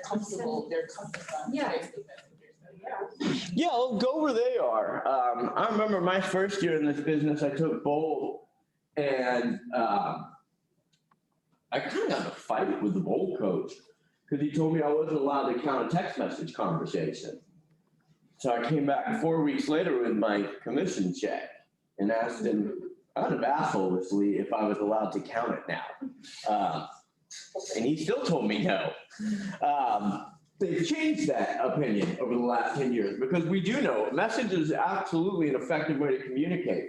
comfortable. They're comfortable on Facebook Messenger. Yeah, I'll go where they are. I remember my first year in this business, I took Bolt, and I kind of got in a fight with the Bolt coach because he told me I wasn't allowed to count a text message conversation. So I came back 4 weeks later with my commission check and asked him, kind of assholishly, if I was allowed to count it now. And he still told me no. They've changed that opinion over the last 10 years because we do know message is absolutely an effective way to communicate.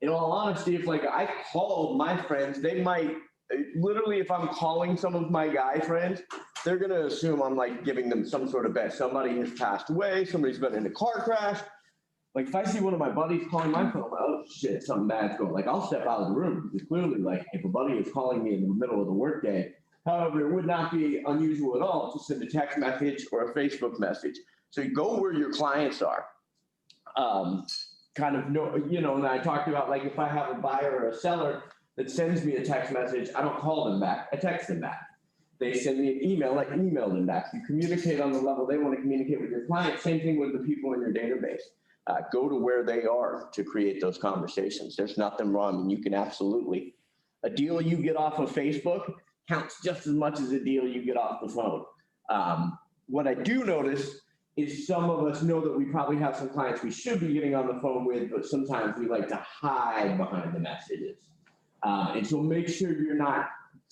In all honesty, if like I call my friends, they might literally, if I'm calling some of my guy friends, they're going to assume I'm like giving them some sort of bet. Somebody has passed away. Somebody's been in a car crash. Like if I see one of my buddies calling my phone, I'm like, oh shit, something bad's going. Like I'll step out of the room because clearly, like if a buddy is calling me in the middle of the workday, however, it would not be unusual at all to send a text message or a Facebook message. So you go where your clients are. Kind of know, you know, and I talked about like if I have a buyer or a seller that sends me a text message, I don't call them back, I text them back. They send me an email, I email them back. You communicate on the level they want to communicate with your client. Same thing with the people in your database. Go to where they are to create those conversations. There's nothing wrong, and you can absolutely. A deal you get off of Facebook counts just as much as a deal you get off the phone. What I do notice is some of us know that we probably have some clients we should be getting on the phone with, but sometimes we like to hide behind the messages. And so make sure you're not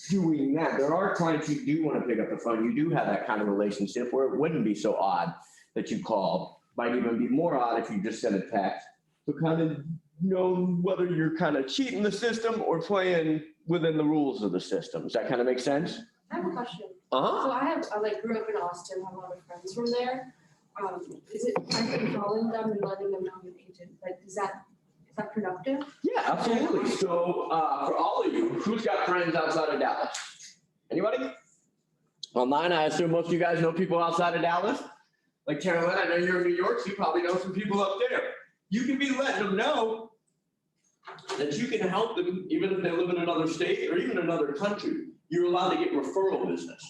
doing that. There are clients you do want to pick up the phone. You do have that kind of relationship where it wouldn't be so odd that you call. Might even be more odd if you just send a text. So kind of know whether you're kind of cheating the system or playing within the rules of the system. Does that kind of make sense? I have a question. Uh-huh. So I like grew up in Austin, have a lot of friends from there. Is it I've been calling them and letting them know I'm an agent? Like, is that productive? Yeah, absolutely. So for all of you, who's got friends outside of Dallas? Anybody? Online, I assume most of you guys know people outside of Dallas. Like Carolyn, I know you're in New York, so you probably know some people up there. You can be letting them know that you can help them even if they live in another state or even another country. You're allowed to get referral business.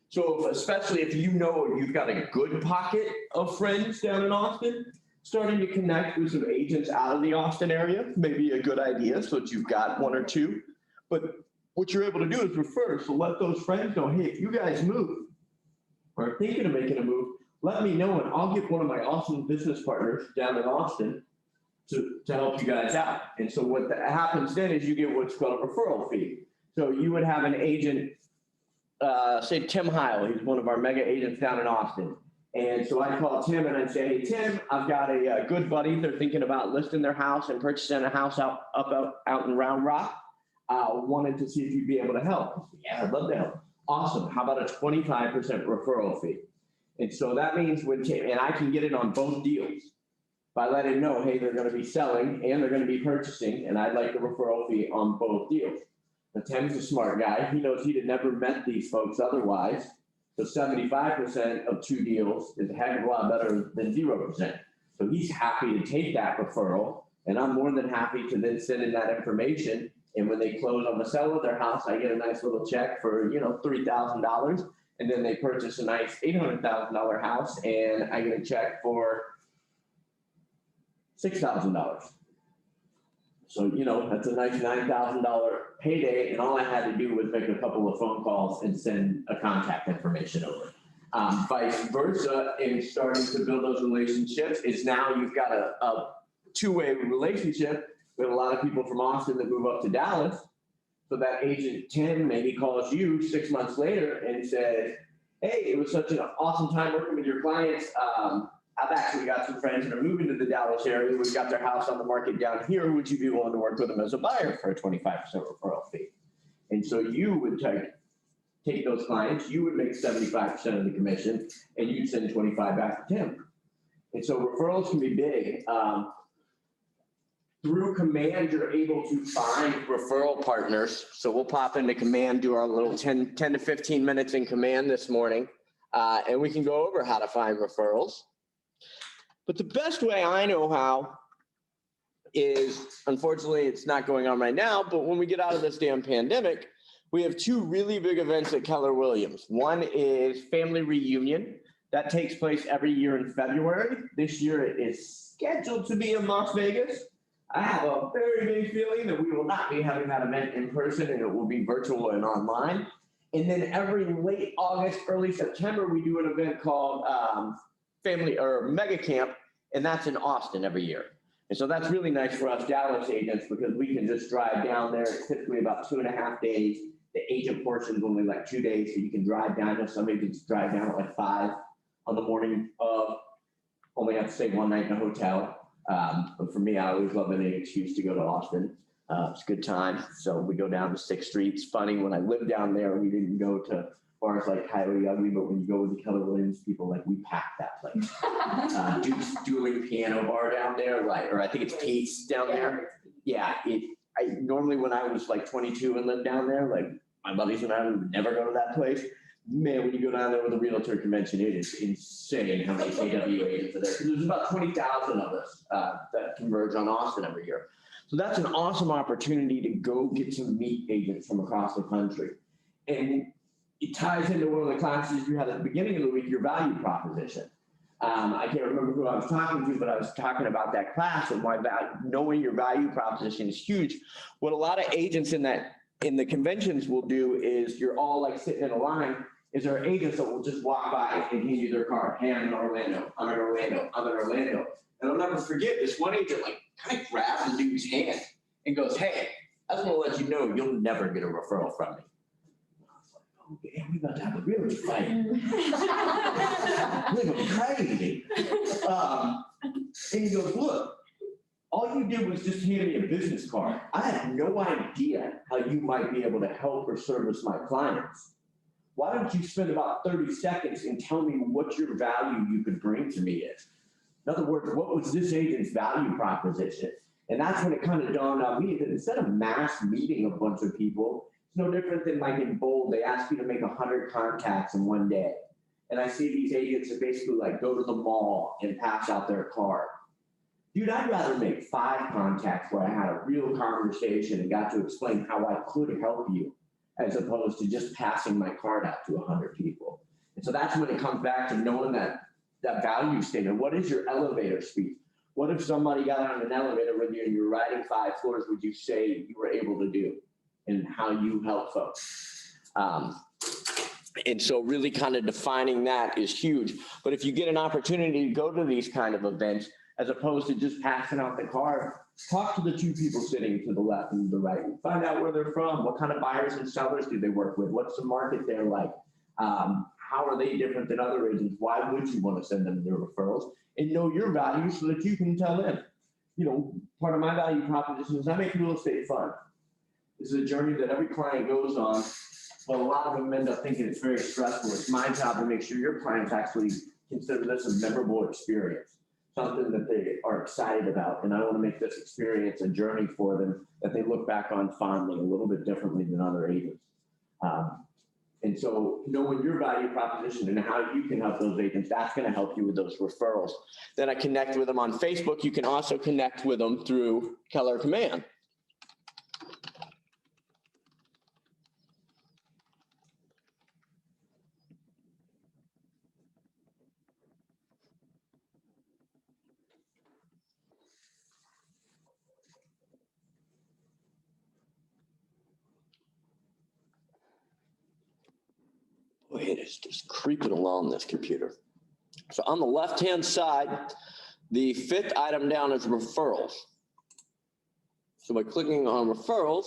So especially if you know you've got a good pocket of friends down in Austin, starting to connect with some agents out of the Austin area may be a good idea so that you've got one or two. But what you're able to do is refer. So let those friends know, hey, if you guys move or are thinking of making a move, let me know and I'll get one of my awesome business partners down in Austin to help you guys out. And so what happens then is you get what's called a referral fee. So you would have an agent, say Tim Heil, he's one of our mega agents down in Austin. And so I call Tim and I'd say, hey, Tim, I've got a good buddy. They're thinking about listing their house and purchasing a house out in Round Rock. Wanted to see if you'd be able to help. Yeah, I'd love to help. Awesome. How about a 25% referral fee? And so that means and I can get it on both deals by letting them know, hey, they're going to be selling and they're going to be purchasing, and I'd like the referral fee on both deals. But Tim's a smart guy. He knows he'd have never met these folks otherwise. So 75% of two deals is a heck of a lot better than 0%. So he's happy to take that referral, and I'm more than happy to then send in that information. And when they close on the sale of their house, I get a nice little check for, $3,000. And then they purchase a nice $800,000 house, and I get a check for $6,000. So, that's a nice $9,000 payday, and all I had to do was make a couple of phone calls and send a contact information over. Vice versa, in starting to build those relationships is now you've got a two-way relationship with a lot of people from Austin that move up to Dallas. So that agent Tim maybe calls you 6 months later and says, hey, it was such an awesome time working with your clients. I've actually got some friends that are moving to the Dallas area. We've got their house on the market down here. Would you be willing to work with them as a buyer for a 25% referral fee? And so you would take those clients, you would make 75% of the commission, and you'd send 25 back to Tim. And so referrals can be big. Through Command, you're able to find referral partners. So we'll pop into Command, do our little 10 to 15 minutes in Command this morning, and we can go over how to find referrals. But the best way I know how is, unfortunately, it's not going on right now, but when we get out of this damn pandemic, We have two really big events at Keller Williams. One is Family Reunion. That takes place every year in February. This year it is scheduled to be in Las Vegas. I have a very big feeling that we will not be having that event in person and it will be virtual and online. And then every late August, early September, we do an event called Family or Mega Camp, and that's in Austin every year. And so that's really nice for us Dallas agents because we can just drive down there. It's typically about 2.5 days. The agent portion is only like 2 days, so you can drive down. I know some agents drive down at like 5 on the morning of, only have to stay one night in a hotel. But for me, I always love any excuse to go to Austin. It's a good time. So we go down to 6th Street. It's funny, when I lived down there, we didn't go to bars like Coyote Ugly, but when you go with the Keller Williams people, like we packed that place. Duke's Dueling Piano Bar down there, like, or I think it's Pete's down there. Yeah, I normally when I was like 22 and lived down there, like my buddies and I would never go to that place. Man, when you go down there with a realtor convention, it is insane how many KW agents are there. There's about 20,000 of us that converge on Austin every year. So that's an awesome opportunity to go get to meet agents from across the country. And it ties into one of the classes you had at the beginning of the week, your value proposition. I can't remember who I was talking to, but I was talking about that class and why knowing your value proposition is huge. What a lot of agents in the conventions will do is you're all like sitting in a line. Is there agents that will just walk by and hand you their card? Hey, I'm in Orlando. I'm in Orlando. I'm in Orlando. And I'll never forget this one agent like kind of grabs the dude's hand and goes, hey, I just want to let you know you'll never get a referral from me. Oh, damn, we about to have a real fight. Living crazy. And he goes, look, all you did was just hand me a business card. I had no idea how you might be able to help or service my clients. Why don't you spend about 30 seconds and tell me what your value you could bring to me is? In other words, what was this agent's value proposition? And that's when it kind of dawned on me that instead of mass meeting a bunch of people, it's no different than like in Bold, they ask you to make 100 contacts in one day. And I see these agents that basically like go to the mall and pass out their card. Dude, I'd rather make 5 contacts where I had a real conversation and got to explain how I could help you, as opposed to just passing my card out to 100 people. And so that's when it comes back to knowing that value statement. What is your elevator speech? What if somebody got on an elevator with you and you're riding 5 floors, would you say you were able to do and how you help folks? And so really kind of defining that is huge. But if you get an opportunity to go to these kind of events, as opposed to just passing out the card, talk to the 2 people sitting to the left and the right. Find out where they're from. What kind of buyers and sellers do they work with? What's the market there like? How are they different than other agents? Why would you want to send them their referrals? And know your value so that you can tell them, you know, part of my value proposition is I make real estate fun. This is a journey that every client goes on, but a lot of them end up thinking it's very stressful. It's my job to make sure your clients actually consider this a memorable experience, something that they are excited about. And I want to make this experience a journey for them that they look back on fondly, a little bit differently than other agents. And so knowing your value proposition and how you can help those agents, that's going to help you with those referrals. Then I connect with them on Facebook. You can also connect with them through Keller Command. Boy, it is just creeping along this computer. So on the left-hand side, the 5th item down is referrals. So by clicking on referrals,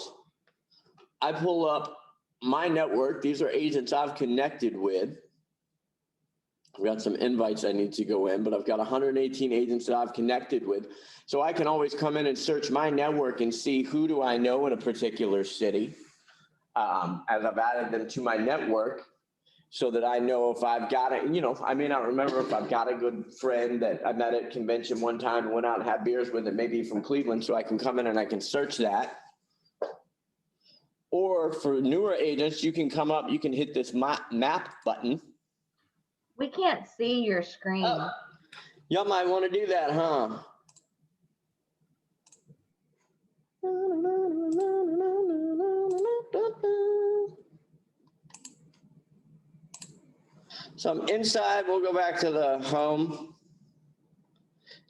I pull up my network. These are agents I've connected with. I've got some invites I need to go in, but I've got 118 agents that I've connected with. So I can always come in and search my network and see who do I know in a particular city. As I've added them to my network, so that I know if I've got it, you know, I may not remember if I've got a good friend that I met at convention one time and went out and had beers with, it maybe from Cleveland, so I can come in and I can search that. Or for newer agents, you can come up, you can hit this map button. We can't see your screen. Oh, y'all might want to do that, huh? So I'm inside, we'll go back to the home.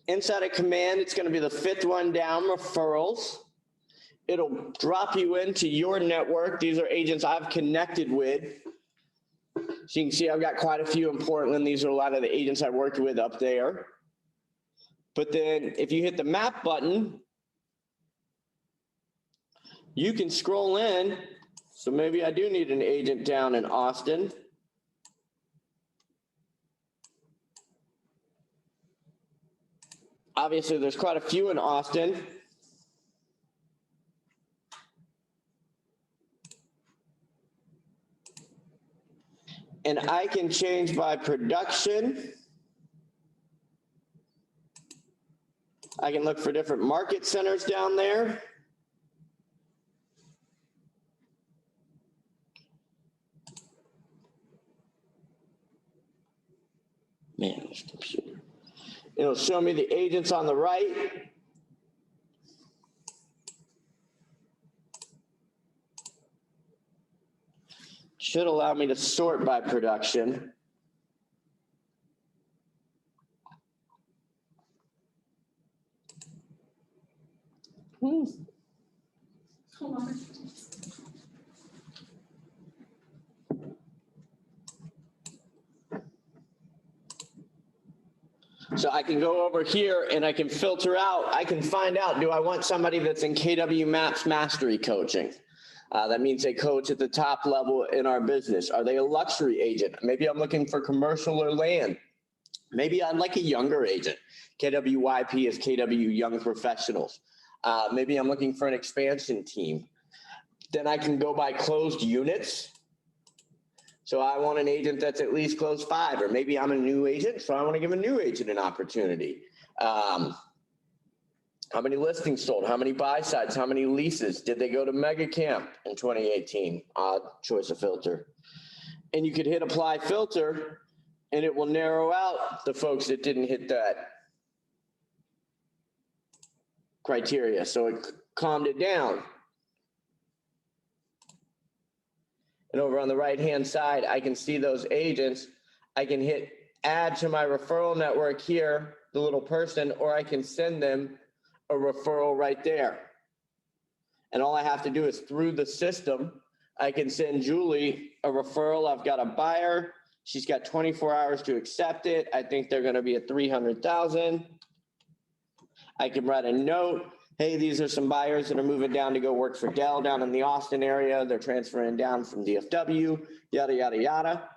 Inside of command, it's gonna be the 5th one down, referrals. It'll drop you into your network. These are agents I've connected with. So you can see I've got quite a few in Portland. These are a lot of the agents I worked with up there. But then if you hit the map button, you can scroll in. So maybe I do need an agent down in Austin. Obviously, there's quite a few in Austin. And I can change by production. I can look for different market centers down there. Man, this computer. It'll show me the agents on the right. Should allow me to sort by production. Hold on. So I can go over here and I can filter out, I can find out, do I want somebody that's in KW Maps Mastery coaching? That means they coach at the top level in our business. Are they a luxury agent? Maybe I'm looking for commercial or land. Maybe I'm like a younger agent. KWYP is KW Young Professionals. Maybe I'm looking for an expansion team. Then I can go by closed units. So I want an agent that's at least closed 5, or maybe I'm a new agent, so I want to give a new agent an opportunity. How many listings sold? How many buy sides? How many leases? Did they go to Mega Camp in 2018? Odd choice of filter. And you could hit apply filter and it will narrow out the folks that didn't hit that criteria. So it calmed it down. And over on the right-hand side, I can see those agents. I can hit add to my referral network here, the little person, or I can send them a referral right there. And all I have to do is through the system, I can send Julie a referral. I've got a buyer. She's got 24 hours to accept it. I think they're going to be at 300,000. I can write a note. Hey, these are some buyers that are moving down to go work for Dell down in the Austin area. They're transferring down from DFW, yada, yada, yada.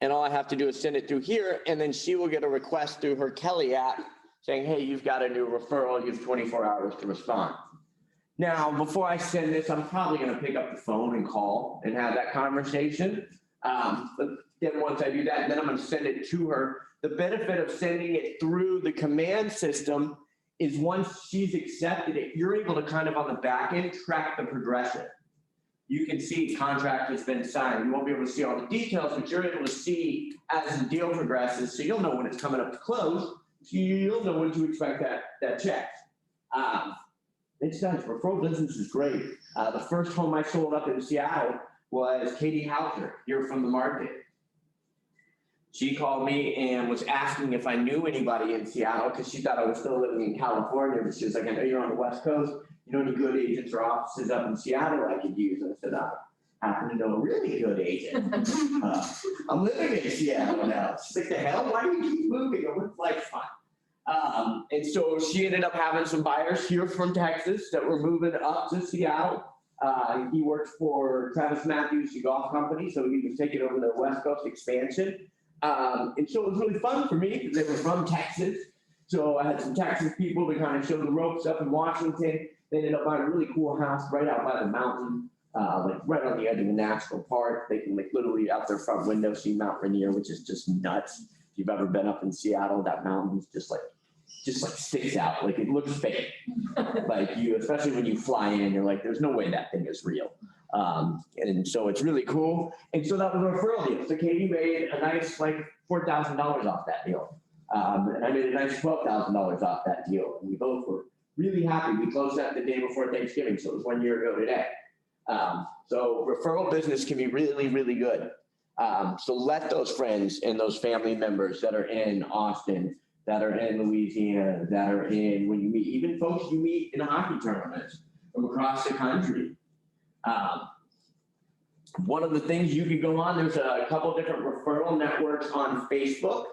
And all I have to do is send it through here, and then she will get a request through her Kelly app saying, hey, you've got a new referral. You have 24 hours to respond. Now, before I send this, I'm probably going to pick up the phone and call and have that conversation. But then once I do that, then I'm going to send it to her. The benefit of sending it through the command system is once she's accepted it, you're able to kind of on the back end track the progression. You can see contract has been signed. You won't be able to see all the details, but you're able to see as the deal progresses. So you'll know when it's coming up to close. So you'll know when to expect that check. It's nice. Referral business is great. The first home I sold up in Seattle was Katie Hauser here from the market. She called me and was asking if I knew anybody in Seattle because she thought I was still living in California. But she was like, I know you're on the West Coast. You know any good agents or offices up in Seattle I could use? And I said, I happen to know a really good agent. I'm living in Seattle now. She's like, the hell? Why do you keep moving? It looks like fun. And so she ended up having some buyers here from Texas that were moving up to Seattle. He works for Travis Matthews, the golf company, so he was taking over their West Coast expansion. And so it was really fun for me because they were from Texas. So I had some Texas people to kind of show the ropes up in Washington. They ended up buying a really cool house right out by the mountain, like right on the edge of the national park. They can like literally out their front window see Mount Rainier, which is just nuts. If you've ever been up in Seattle, that mountain's just like sticks out. Like it looks fake. Like you, especially when you fly in, you're like, there's no way that thing is real. And so it's really cool. And so that was a referral deal. So Katie made a nice like $4,000 off that deal. And I made a nice $12,000 off that deal. And we both were really happy. We closed that the day before Thanksgiving. So it was 1 year ago today. So referral business can be really, really good. So let those friends and those family members that are in Austin, that are in Louisiana, that are in, when you meet, even folks you meet in hockey tournaments from across the country. One of the things you could go on, there's a couple different referral networks on Facebook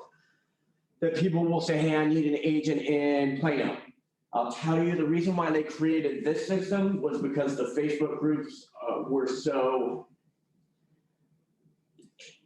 that people will say, hey, I need an agent in Plano. I'll tell you the reason why they created this system was because the Facebook groups were so,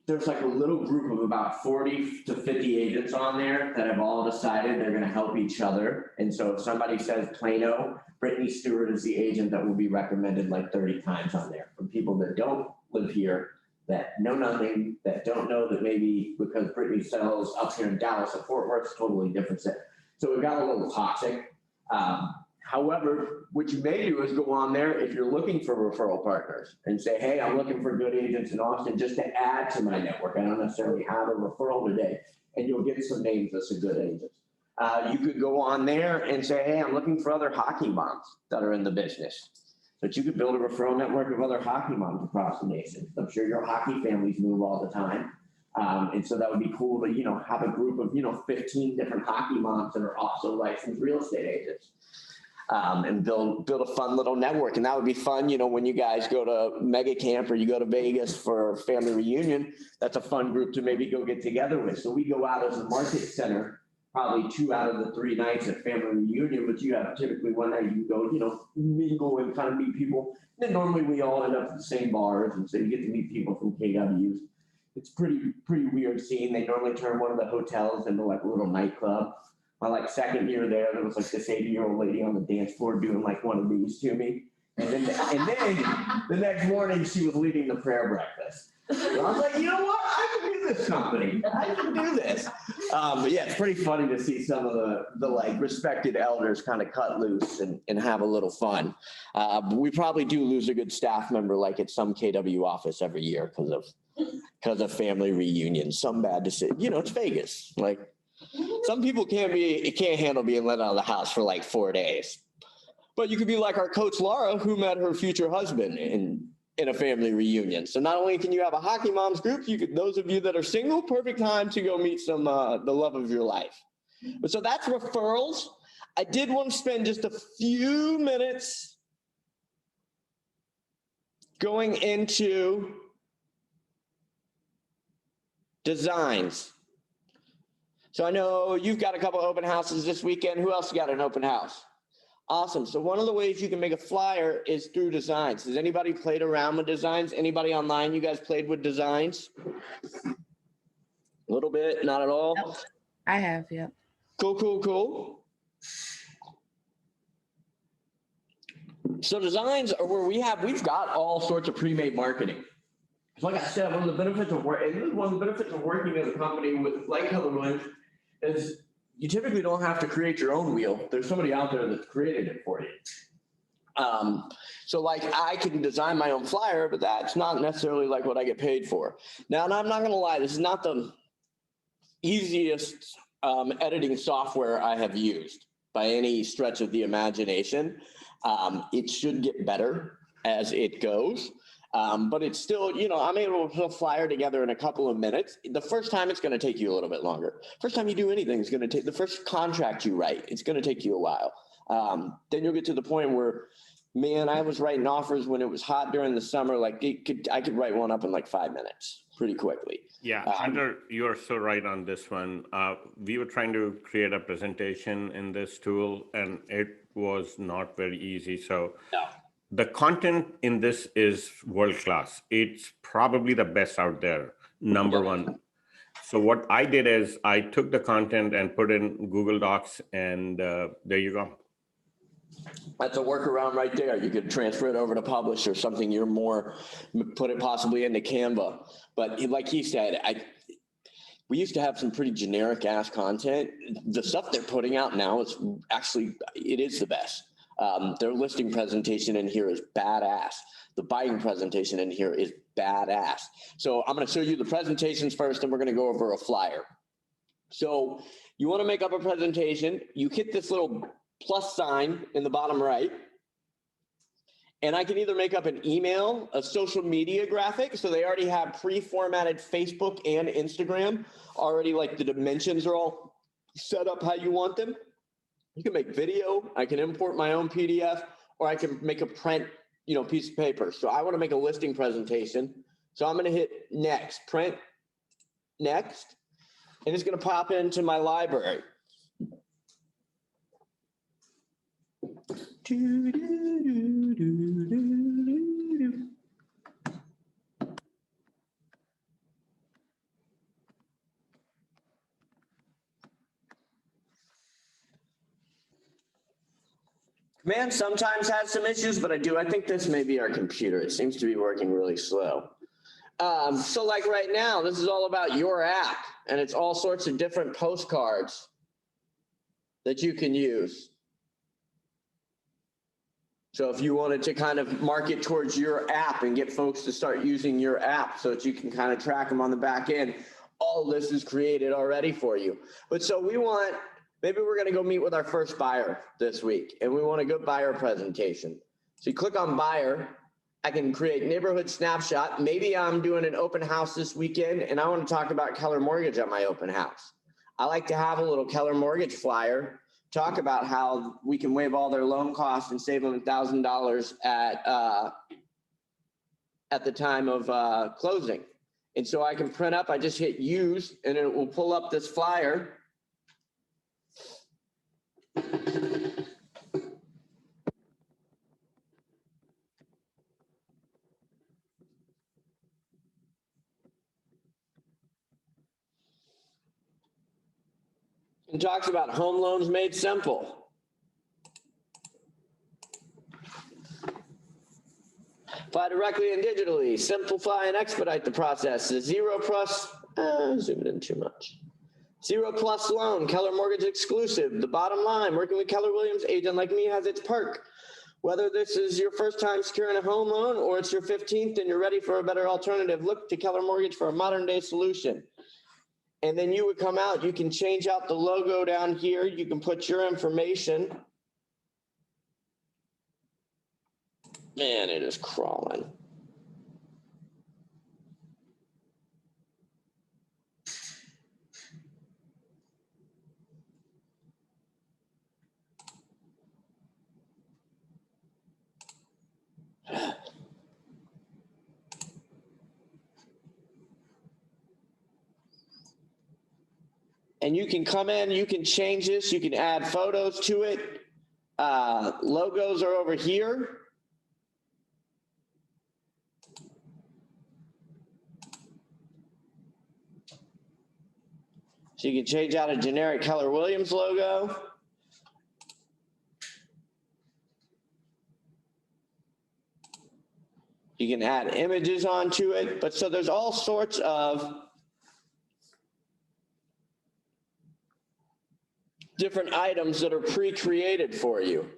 there's like a little group of about 40 to 50 agents on there that have all decided they're gonna help each other. And so if somebody says Plano, Brittany Stewart is the agent that will be recommended like 30 times on there from people that don't live here, that know nothing, that don't know that maybe because Brittany sells up here in Dallas or Fort Worth, totally different set. So it got a little toxic. However, what you may do is go on there if you're looking for referral partners and say, hey, I'm looking for good agents in Austin just to add to my network. I don't necessarily have a referral today, and you'll get some names of some good agents. You could go on there and say, hey, I'm looking for other hockey moms that are in the business. But you could build a referral network of other hockey moms across the nation. I'm sure your hockey families move all the time. And so that would be cool to, have a group of, 15 different hockey moms that are also licensed real estate agents. And build a fun little network. And that would be fun, when you guys go to Mega Camp or you go to Vegas for family reunion, that's a fun group to maybe go get together with. So we go out as a market center, probably 2 out of the 3 nights at family reunion, but you have typically one night you go, mingle and kind of meet people. And then normally we all end up at the same bars. And so you get to meet people from KWs. It's pretty weird scene. They normally turn one of the hotels into like a little nightclub. My second year there was like this 80-year-old lady on the dance floor doing like one of these to me. And then the next morning she was leading the prayer breakfast. And I was like, you know what? I can do this company. I can do this. But yeah, it's pretty funny to see some of the like respected elders kind of cut loose and have a little fun. We probably do lose a good staff member like at some KW office every year because of family reunions. Some bad decisions. It's Vegas. Like some people can't handle being let out of the house for like 4 days. But you could be like our coach Laura, who met her future husband in a family reunion. So not only can you have a hockey moms group, those of you that are single, perfect time to go meet some the love of your life. But so that's referrals. I did want to spend just a few minutes going into designs. So I know you've got a couple open houses this weekend. Who else got an open house? Awesome. So one of the ways you can make a flyer is through designs. Has anybody played around with designs? Anybody online, you guys played with designs? A little bit, not at all? Yep. I have, yeah. Cool. So designs are where we've got all sorts of pre-made marketing. So like I said, one of the benefits of working as a company with like Keller Williams is you typically don't have to create your own wheel. There's somebody out there that's created it for you. So like I can design my own flyer, but that's not necessarily like what I get paid for. Now, and I'm not gonna lie, this is not the easiest editing software I have used by any stretch of the imagination. It should get better as it goes. But it's still, I'm able to put a flyer together in a couple of minutes. The first time it's going to take you a little bit longer. First time you do anything, it's going to take the first contract you write. It's going to take you a while. Then you'll get to the point where, man, I was writing offers when it was hot during the summer. Like I could write one up in like 5 minutes pretty quickly. Yeah, Hunter, you're so right on this one. We were trying to create a presentation in this tool and it was not very easy. So no. The content in this is world-class. It's probably the best out there, number one. So what I did is I took the content and put in Google Docs and there you go. That's a workaround right there. You could transfer it over to Publish or something. Put it possibly into Canva. But like he said, we used to have some pretty generic ass content. The stuff they're putting out now is the best. Their listing presentation in here is badass. The buying presentation in here is badass. So I'm going to show you the presentations first, and we're going to go over a flyer. So you want to make up a presentation. You hit this little plus sign in the bottom right, And I can either make up an email, a social media graphic. So they already have pre-formatted Facebook and Instagram already, like the dimensions are all set up how you want them. You can make video. I can import my own PDF, or I can make a print, piece of paper. So I want to make a listing presentation. So I'm going to hit next, print, next, and it's going to pop into my library. Command sometimes has some issues, but I think this may be our computer. It seems to be working really slow. So like right now, this is all about your app, and it's all sorts of different postcards that you can use. So if you wanted to kind of market towards your app and get folks to start using your app so that you can kind of track them on the back end, all this is created already for you. But so maybe we're going to go meet with our first buyer this week, and we want a good buyer presentation. So you click on buyer. I can create neighborhood snapshot. Maybe I'm doing an open house this weekend, and I want to talk about Keller Mortgage at my open house. I like to have a little Keller Mortgage flyer, talk about how we can waive all their loan costs and save them $1,000 at the time of closing. And so I can print up, I just hit use, and it will pull up this flyer. And talks about home loans made simple. Apply directly and digitally, simplify and expedite the process. The Zero Plus, zoom it in too much. Zero Plus loan, Keller Mortgage exclusive. The bottom line, working with Keller Williams agent like me has its perk. Whether this is your first time securing a home loan or it's your 15th and you're ready for a better alternative, look to Keller Mortgage for a modern day solution. And then you would come out, you can change out the logo down here. You can put your information. Man, it is crawling. And you can come in, you can change this, you can add photos to it. Logos are over here. So you can change out a generic Keller Williams logo. You can add images onto it, but so there's all sorts of different items that are pre-created for you.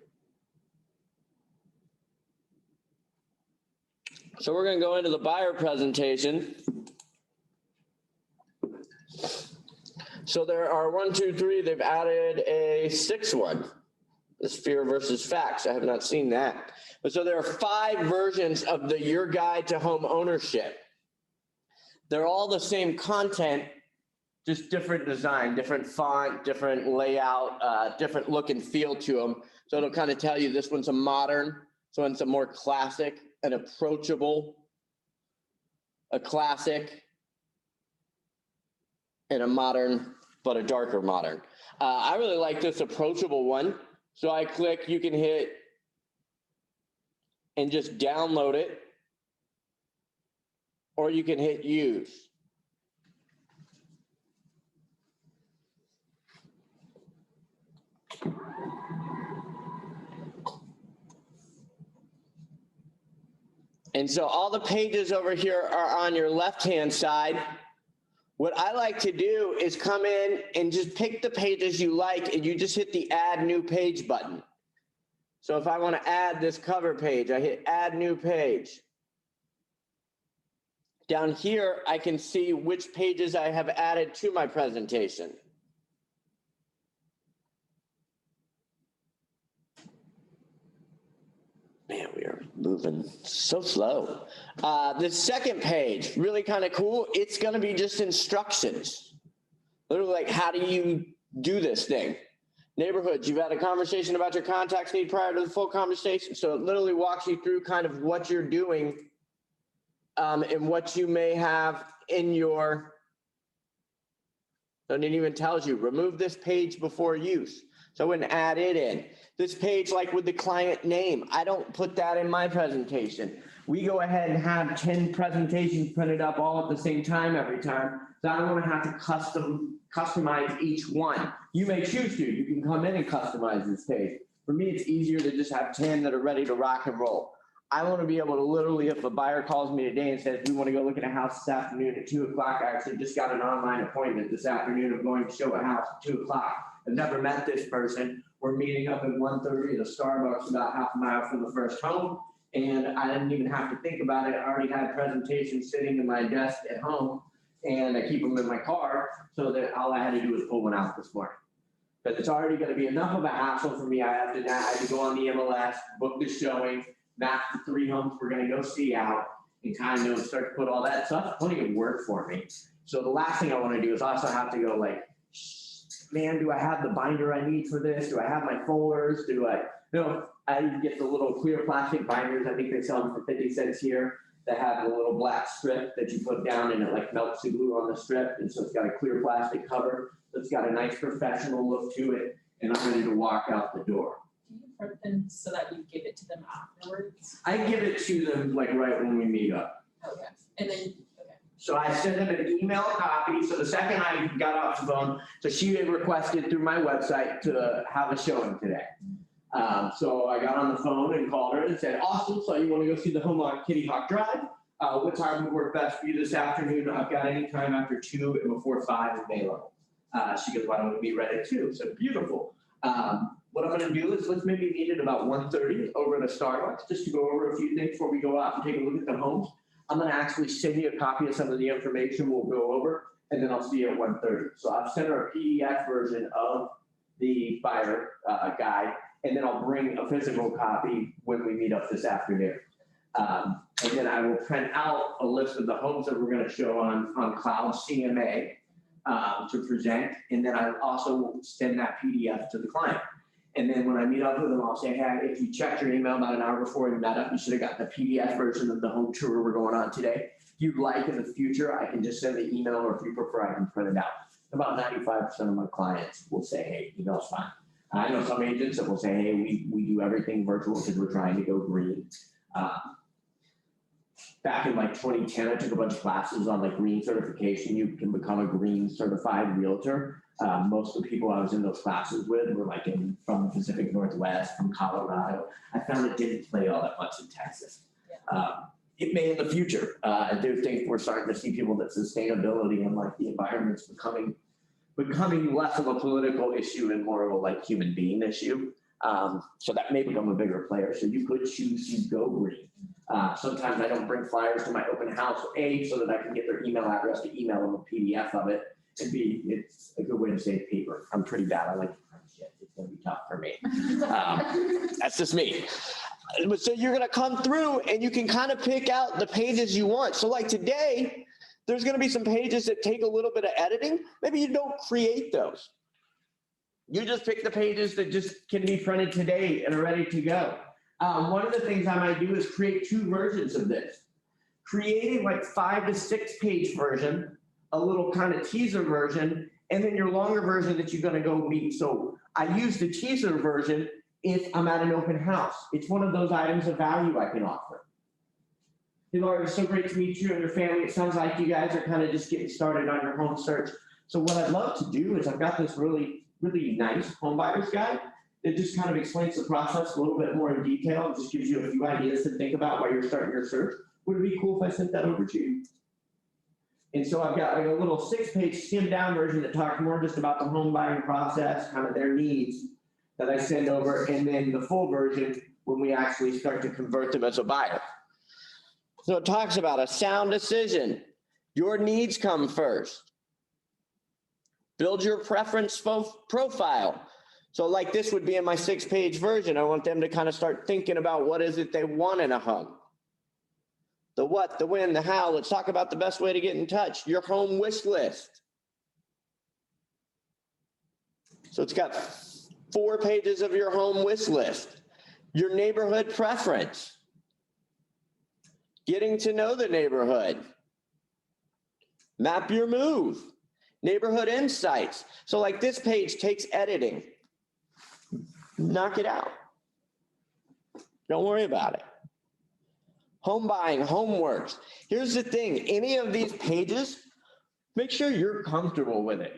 So we're going to go into the buyer presentation. So there are 1, 2, 3. They've added a 6th one. This fear versus facts. I have not seen that. But so there are 5 versions of the Your Guide to Home Ownership. They're all the same content, just different design, different font, different layout, different look and feel to them. So it'll kind of tell you this one's a modern, this one's a more classic, an approachable, a classic, and a modern, but a darker modern. I really like this approachable one. So I click, you can hit and just download it, or you can hit use. And so all the pages over here are on your left-hand side. What I like to do is come in and just pick the pages you like, and you just hit the add new page button. So if I want to add this cover page, I hit add new page. Down here, I can see which pages I have added to my presentation. Man, we are moving so slow. The second page, really kind of cool. It's going to be just instructions. Literally like, how do you do this thing? Neighborhoods, you've had a conversation about your contacts need prior to the full conversation. So it literally walks you through kind of what you're doing and what you may have in your, and it even tells you, remove this page before use. So I wouldn't add it in. This page, like with the client name, I don't put that in my presentation. We go ahead and have 10 presentations printed up all at the same time every time. So I don't want to have to customize each one. You may choose to. You can come in and customize this page. For me, it's easier to just have 10 that are ready to rock and roll. I want to be able to literally, if a buyer calls me today and says, we want to go look at a house this afternoon at 2 o'clock, I actually just got an online appointment this afternoon of going to show a house at 2 o'clock. I've never met this person. We're meeting up at 1:30 at a Starbucks about half a mile from the first home. And I didn't even have to think about it. I already had presentations sitting in my desk at home, and I keep them in my car so that all I had to do was pull one out this morning. But it's already going to be enough of a hassle for me. I have to go on the MLS, book the showing, map the 3 homes we're going to go see out, and kind of start to put all that stuff. Plenty of work for me. So the last thing I want to do is also have to go like, man, do I have the binder I need for this? Do I have my folders? I get the little clear plastic binders. I think they sell them for 50 cents here that have a little black strip that you put down and it like melts the glue on the strip. And so it's got a clear plastic cover. So it's got a nice professional look to it. And I'm ready to walk out the door. Do you print them so that you give it to them afterwards? I give it to them like right when we meet up. Okay, and then, okay. So I send them an email copy. So the second I got off the phone, so she had requested through my website to have a showing today. So I got on the phone and called her and said, awesome, so you want to go see the home on Kitty Hawk Drive? What time would work best for you this afternoon? I've got any time after 2 and before 5 available. She goes, why don't we meet right at 2? So beautiful. What I'm going to do is let's maybe meet at about 1:30 over at a Starbucks just to go over a few things before we go out and take a look at the homes. I'm going to actually send you a copy of some of the information we'll go over, and then I'll see you at 1:30. So I've sent her a PDF version of the buyer guide, and then I'll bring a physical copy when we meet up this afternoon. And then I will print out a list of the homes that we're going to show on Cloud CMA to present, and then I also will send that PDF to the client. And then when I meet up with them, I'll say, hey, if you checked your email about an hour before we met up, you should have got the PDF version of the home tour we're going on today. If you'd like in the future, I can just send the email, or if you prefer, I can print it out. About 95% of my clients will say, hey, email's fine. I know some agents that will say, hey, we do everything virtual because we're trying to go green. Back in like 2010, I took a bunch of classes on like green certification. You can become a green certified realtor. Most of the people I was in those classes with were like from the Pacific Northwest, from Colorado. I found it didn't play all that much in Texas. It may in the future. I do think we're starting to see people that sustainability and like the environment's becoming less of a political issue and more of a like human being issue. So that may become a bigger player. So you could choose to go green. Sometimes I don't bring flyers to my open house, A, so that I can get their email address to email them a PDF of it, and B, it's a good way to save paper. I'm pretty bad. I like to print shit. It's going to be tough for me. That's just me. So you're going to come through and you can kind of pick out the pages you want. So like today, there's going to be some pages that take a little bit of editing. Maybe you don't create those. You just pick the pages that just can be printed today and are ready to go. One of the things I might do is create 2 versions of this. Creating like 5 to 6 page version, a little kind of teaser version, and then your longer version that you're going to go meet. So I use the teaser version if I'm at an open house. It's one of those items of value I can offer. Hey, Laura, it's so great to meet you and your family. It sounds like you guys are kind of just getting started on your home search. So what I'd love to do is I've got this really nice home buyer's guide that just kind of explains the process a little bit more in detail. It just gives you a few ideas to think about while you're starting your search. Would it be cool if I sent that over to you? And so I've got like a little 6-page skimmed down version that talks more just about the home buying process, kind of their needs that I send over, and then the full version when we actually start to convert them as a buyer. So it talks about a sound decision. Your needs come first. Build your preference profile. So like this would be in my 6-page version. I want them to kind of start thinking about what is it they want in a home. The what, the when, the how. Let's talk about the best way to get in touch. Your home wish list. So it's got 4 pages of your home wish list. Your neighborhood preference. Getting to know the neighborhood. Map your move. Neighborhood insights. So like this page takes editing. Knock it out. Don't worry about it. Home buying, homeworks. Here's the thing. Any of these pages, make sure you're comfortable with it.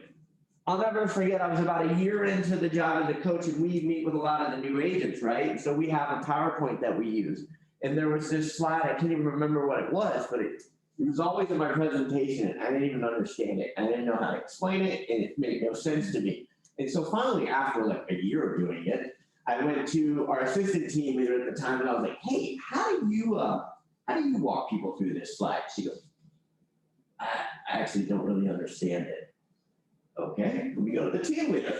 I'll never forget, I was about a year into the job as a coach, and we meet with a lot of the new agents, right? So we have a PowerPoint that we use. And there was this slide, I can't even remember what it was, but it was always in my presentation, and I didn't even understand it. I didn't know how to explain it, and it made no sense to me. And so finally, after like a year of doing it, I went to our assistant team leader at the time, and I was like, hey, how do you walk people through this slide? She goes, I actually don't really understand it. Okay, we go to the team leader.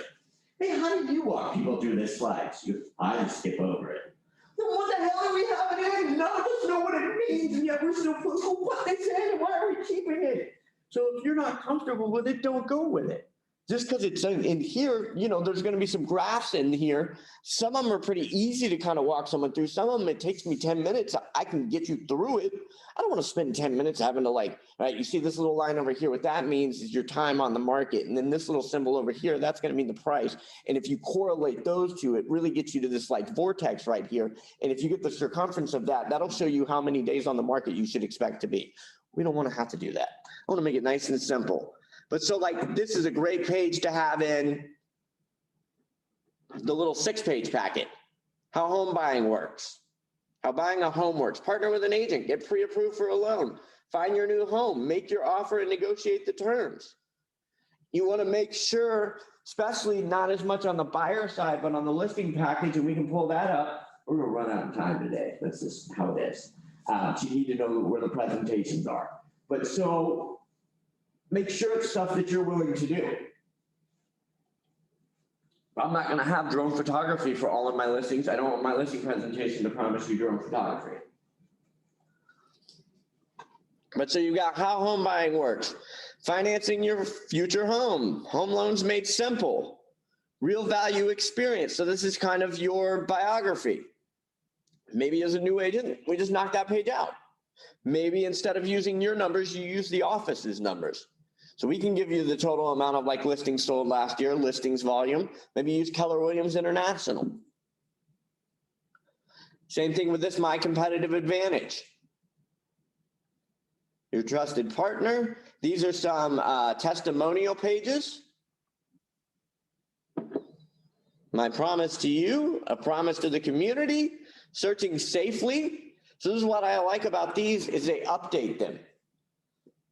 Hey, how do you walk people through this slide? She goes, I just skip over it. Then what the hell are we having it in? None of us know what it means, and yet we're still putting what they said, and why are we keeping it? So if you're not comfortable with it, don't go with it. Just because it's in here, you know, there's going to be some graphs in here. Some of them are pretty easy to kind of walk someone through. Some of them, it takes me 10 minutes. I can get you through it. I don't want to spend 10 minutes having to like, right, you see this little line over here. What that means is your time on the market. And then this little symbol over here, that's going to mean the price. And if you correlate those two, it really gets you to this like vortex right here. And if you get the circumference of that, that'll show you how many days on the market you should expect to be. We don't want to have to do that. I want to make it nice and simple. But so like this is a great page to have in the little 6-page packet. How home buying works. How buying a home works. Partner with an agent. Get pre-approved for a loan. Find your new home. Make your offer and negotiate the terms. You want to make sure, especially not as much on the buyer side, but on the listing package, and we can pull that up. We're going to run out of time today. That's just how it is. You need to know where the presentations are. But so make sure it's stuff that you're willing to do. I'm not going to have drone photography for all of my listings. I don't want my listing presentation to promise you drone photography. But so you got how home buying works, financing your future home, home loans made simple, real value experience. So this is kind of your biography. Maybe as a new agent, we just knock that page out. Maybe instead of using your numbers, you use the office's numbers. So we can give you the total amount of like listings sold last year, listings volume. Maybe use Keller Williams International. Same thing with this, my competitive advantage. Your trusted partner. These are some testimonial pages. My promise to you, a promise to the community, searching safely. So this is what I like about these is they update them.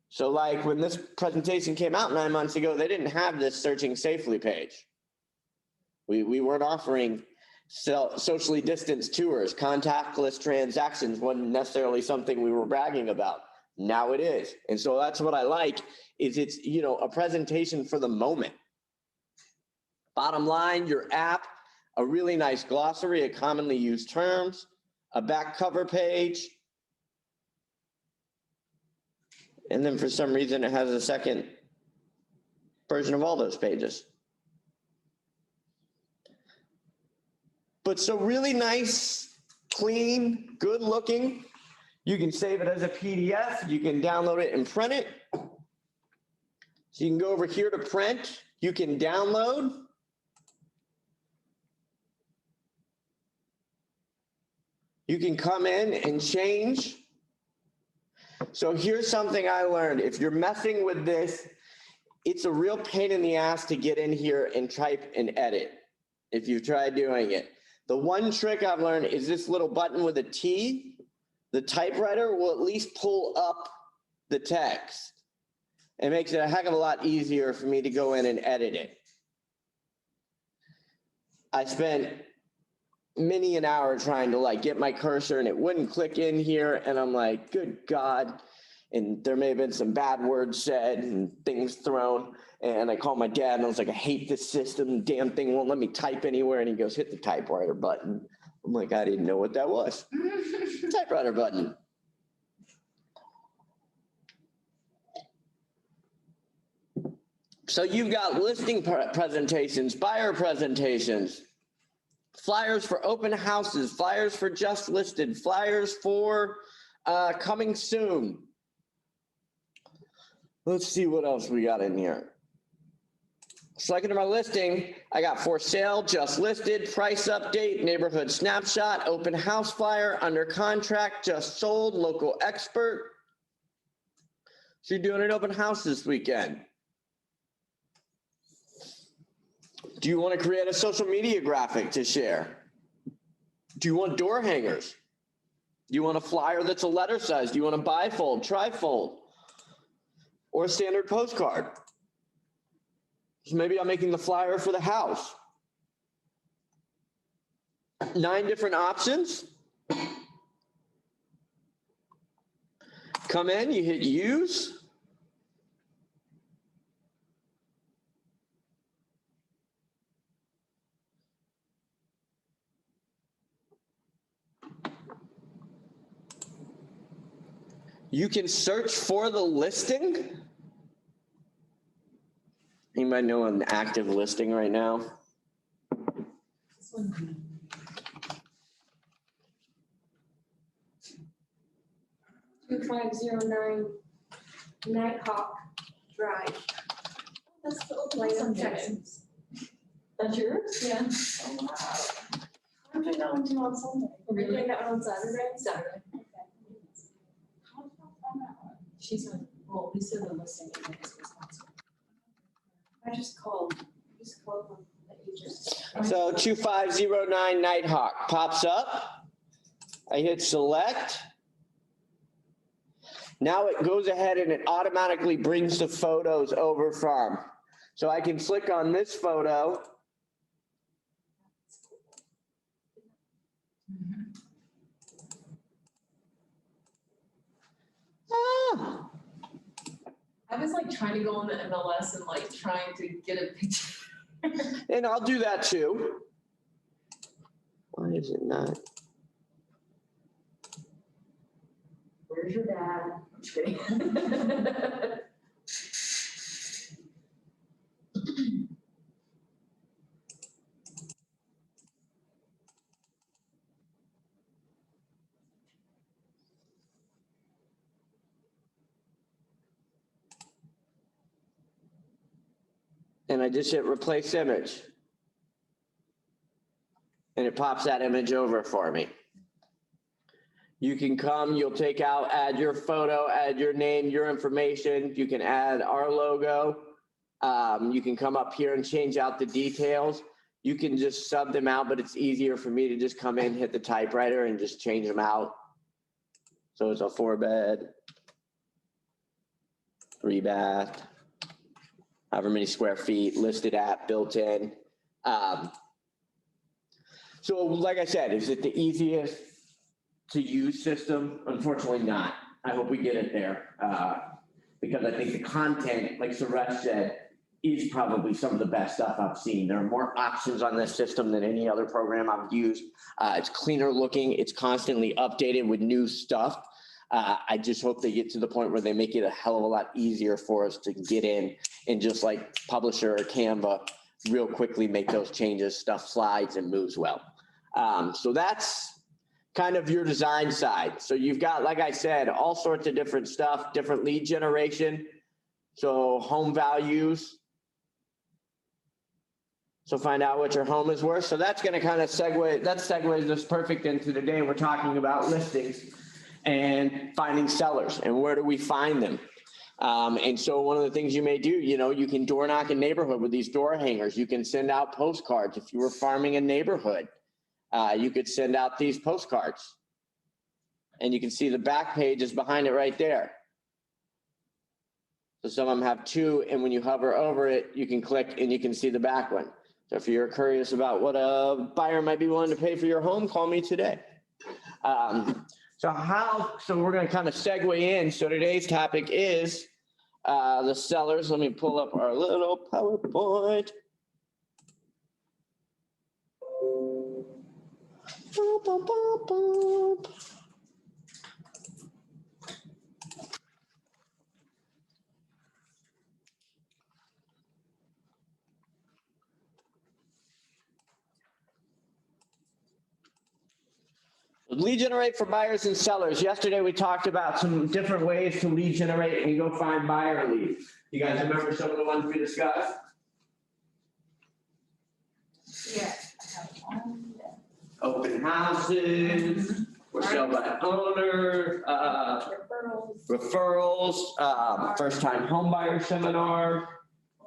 So like when this presentation came out 9 months ago, they didn't have this searching safely page. We weren't offering socially distanced tours. Contactless transactions wasn't necessarily something we were bragging about. Now it is. And so that's what I like is it's, you know, a presentation for the moment. Bottom line, your app, a really nice glossary of commonly used terms, a back cover page. And then for some reason, it has a second version of all those pages. But so really nice, clean, good looking. You can save it as a PDF. You can download it and print it. So you can go over here to print. You can download. You can come in and change. So here's something I learned. If you're messing with this, it's a real pain in the ass to get in here and type and edit if you've tried doing it. The one trick I've learned is this little button with a T. The typewriter will at least pull up the text. It makes it a heck of a lot easier for me to go in and edit it. I spent many an hour trying to like get my cursor and it wouldn't click in here. And I'm like, good God. and there may have been some bad words said and things thrown. And I called my dad and I was like, I hate this system. Damn thing won't let me type anywhere. And he goes, hit the typewriter button. I'm like, I didn't know what that was. Typewriter button. So you've got listing presentations, buyer presentations, flyers for open houses, flyers for just listed, flyers for coming soon. Let's see what else we got in here. Selecting my listing, I got for sale, just listed, price update, neighborhood snapshot, open house flyer, under contract, just sold, local expert. So you're doing an open house this weekend. Do you want to create a social media graphic to share? Do you want door hangers? Do you want a flyer that's a letter size? Do you want a bifold, trifold, or a standard postcard? So maybe I'm making the flyer for the house. 9 different options. Come in, you hit use. You can search for the listing. Anybody know an active listing right now? This one. 2509 Nighthawk Drive. That's the old Plano, one. Texas. That's yours? Yeah. Oh, wow. I'm doing that one too on Sunday. Are you doing that one on Saturday? Saturday. Okay. How did I find that one? She's on, well, we said the listing in Wisconsin. I just called them, the agent. So 2509 Nighthawk pops up. I hit select. Now it goes ahead and it automatically brings the photos over from. So I can click on this photo. Ah, I was like trying to go on the MLS and like trying to get a picture. and I'll do that too. Why is it not? Where's your dad? I'm just kidding. And I just hit replace image. And it pops that image over for me. You can come, you'll take out, add your photo, add your name, your information. You can add our logo. You can come up here and change out the details. You can just sub them out, but it's easier for me to just come in, hit the typewriter and just change them out. So it's a 4-bed, 3-bath, however many square feet, listed at, built in. So like I said, is it the easiest to use system? Unfortunately not. I hope we get it there. Because I think the content, like Suresh said, is probably some of the best stuff I've seen. There are more options on this system than any other program I've used. It's cleaner looking. It's constantly updated with new stuff. I just hope they get to the point where they make it a hell of a lot easier for us to get in and just like Publisher or Canva, real quickly make those changes, stuff slides and moves well. So that's kind of your design side. So you've got, like I said, all sorts of different stuff, different lead generation. So home values. So find out what your home is worth. So that's going to kind of segues us perfect into today. We're talking about listings and finding sellers and where do we find them. And so one of the things you may do, you can door knock a neighborhood with these door hangers. You can send out postcards. If you were farming a neighborhood, you could send out these postcards. And you can see the back page is behind it right there. So some of them have 2, and when you hover over it, you can click and you can see the back one. So if you're curious about what a buyer might be willing to pay for your home, call me today. So So we're gonna kind of segue in. So today's topic is the sellers. Let me pull up our little PowerPoint. Lead generate for buyers and sellers. Yesterday, we talked about some different ways to lead generate and go find buyer leads. You guys remember some of the ones we discussed? Yeah. Open houses, for sale by owner, referrals, first-time home buyer seminar,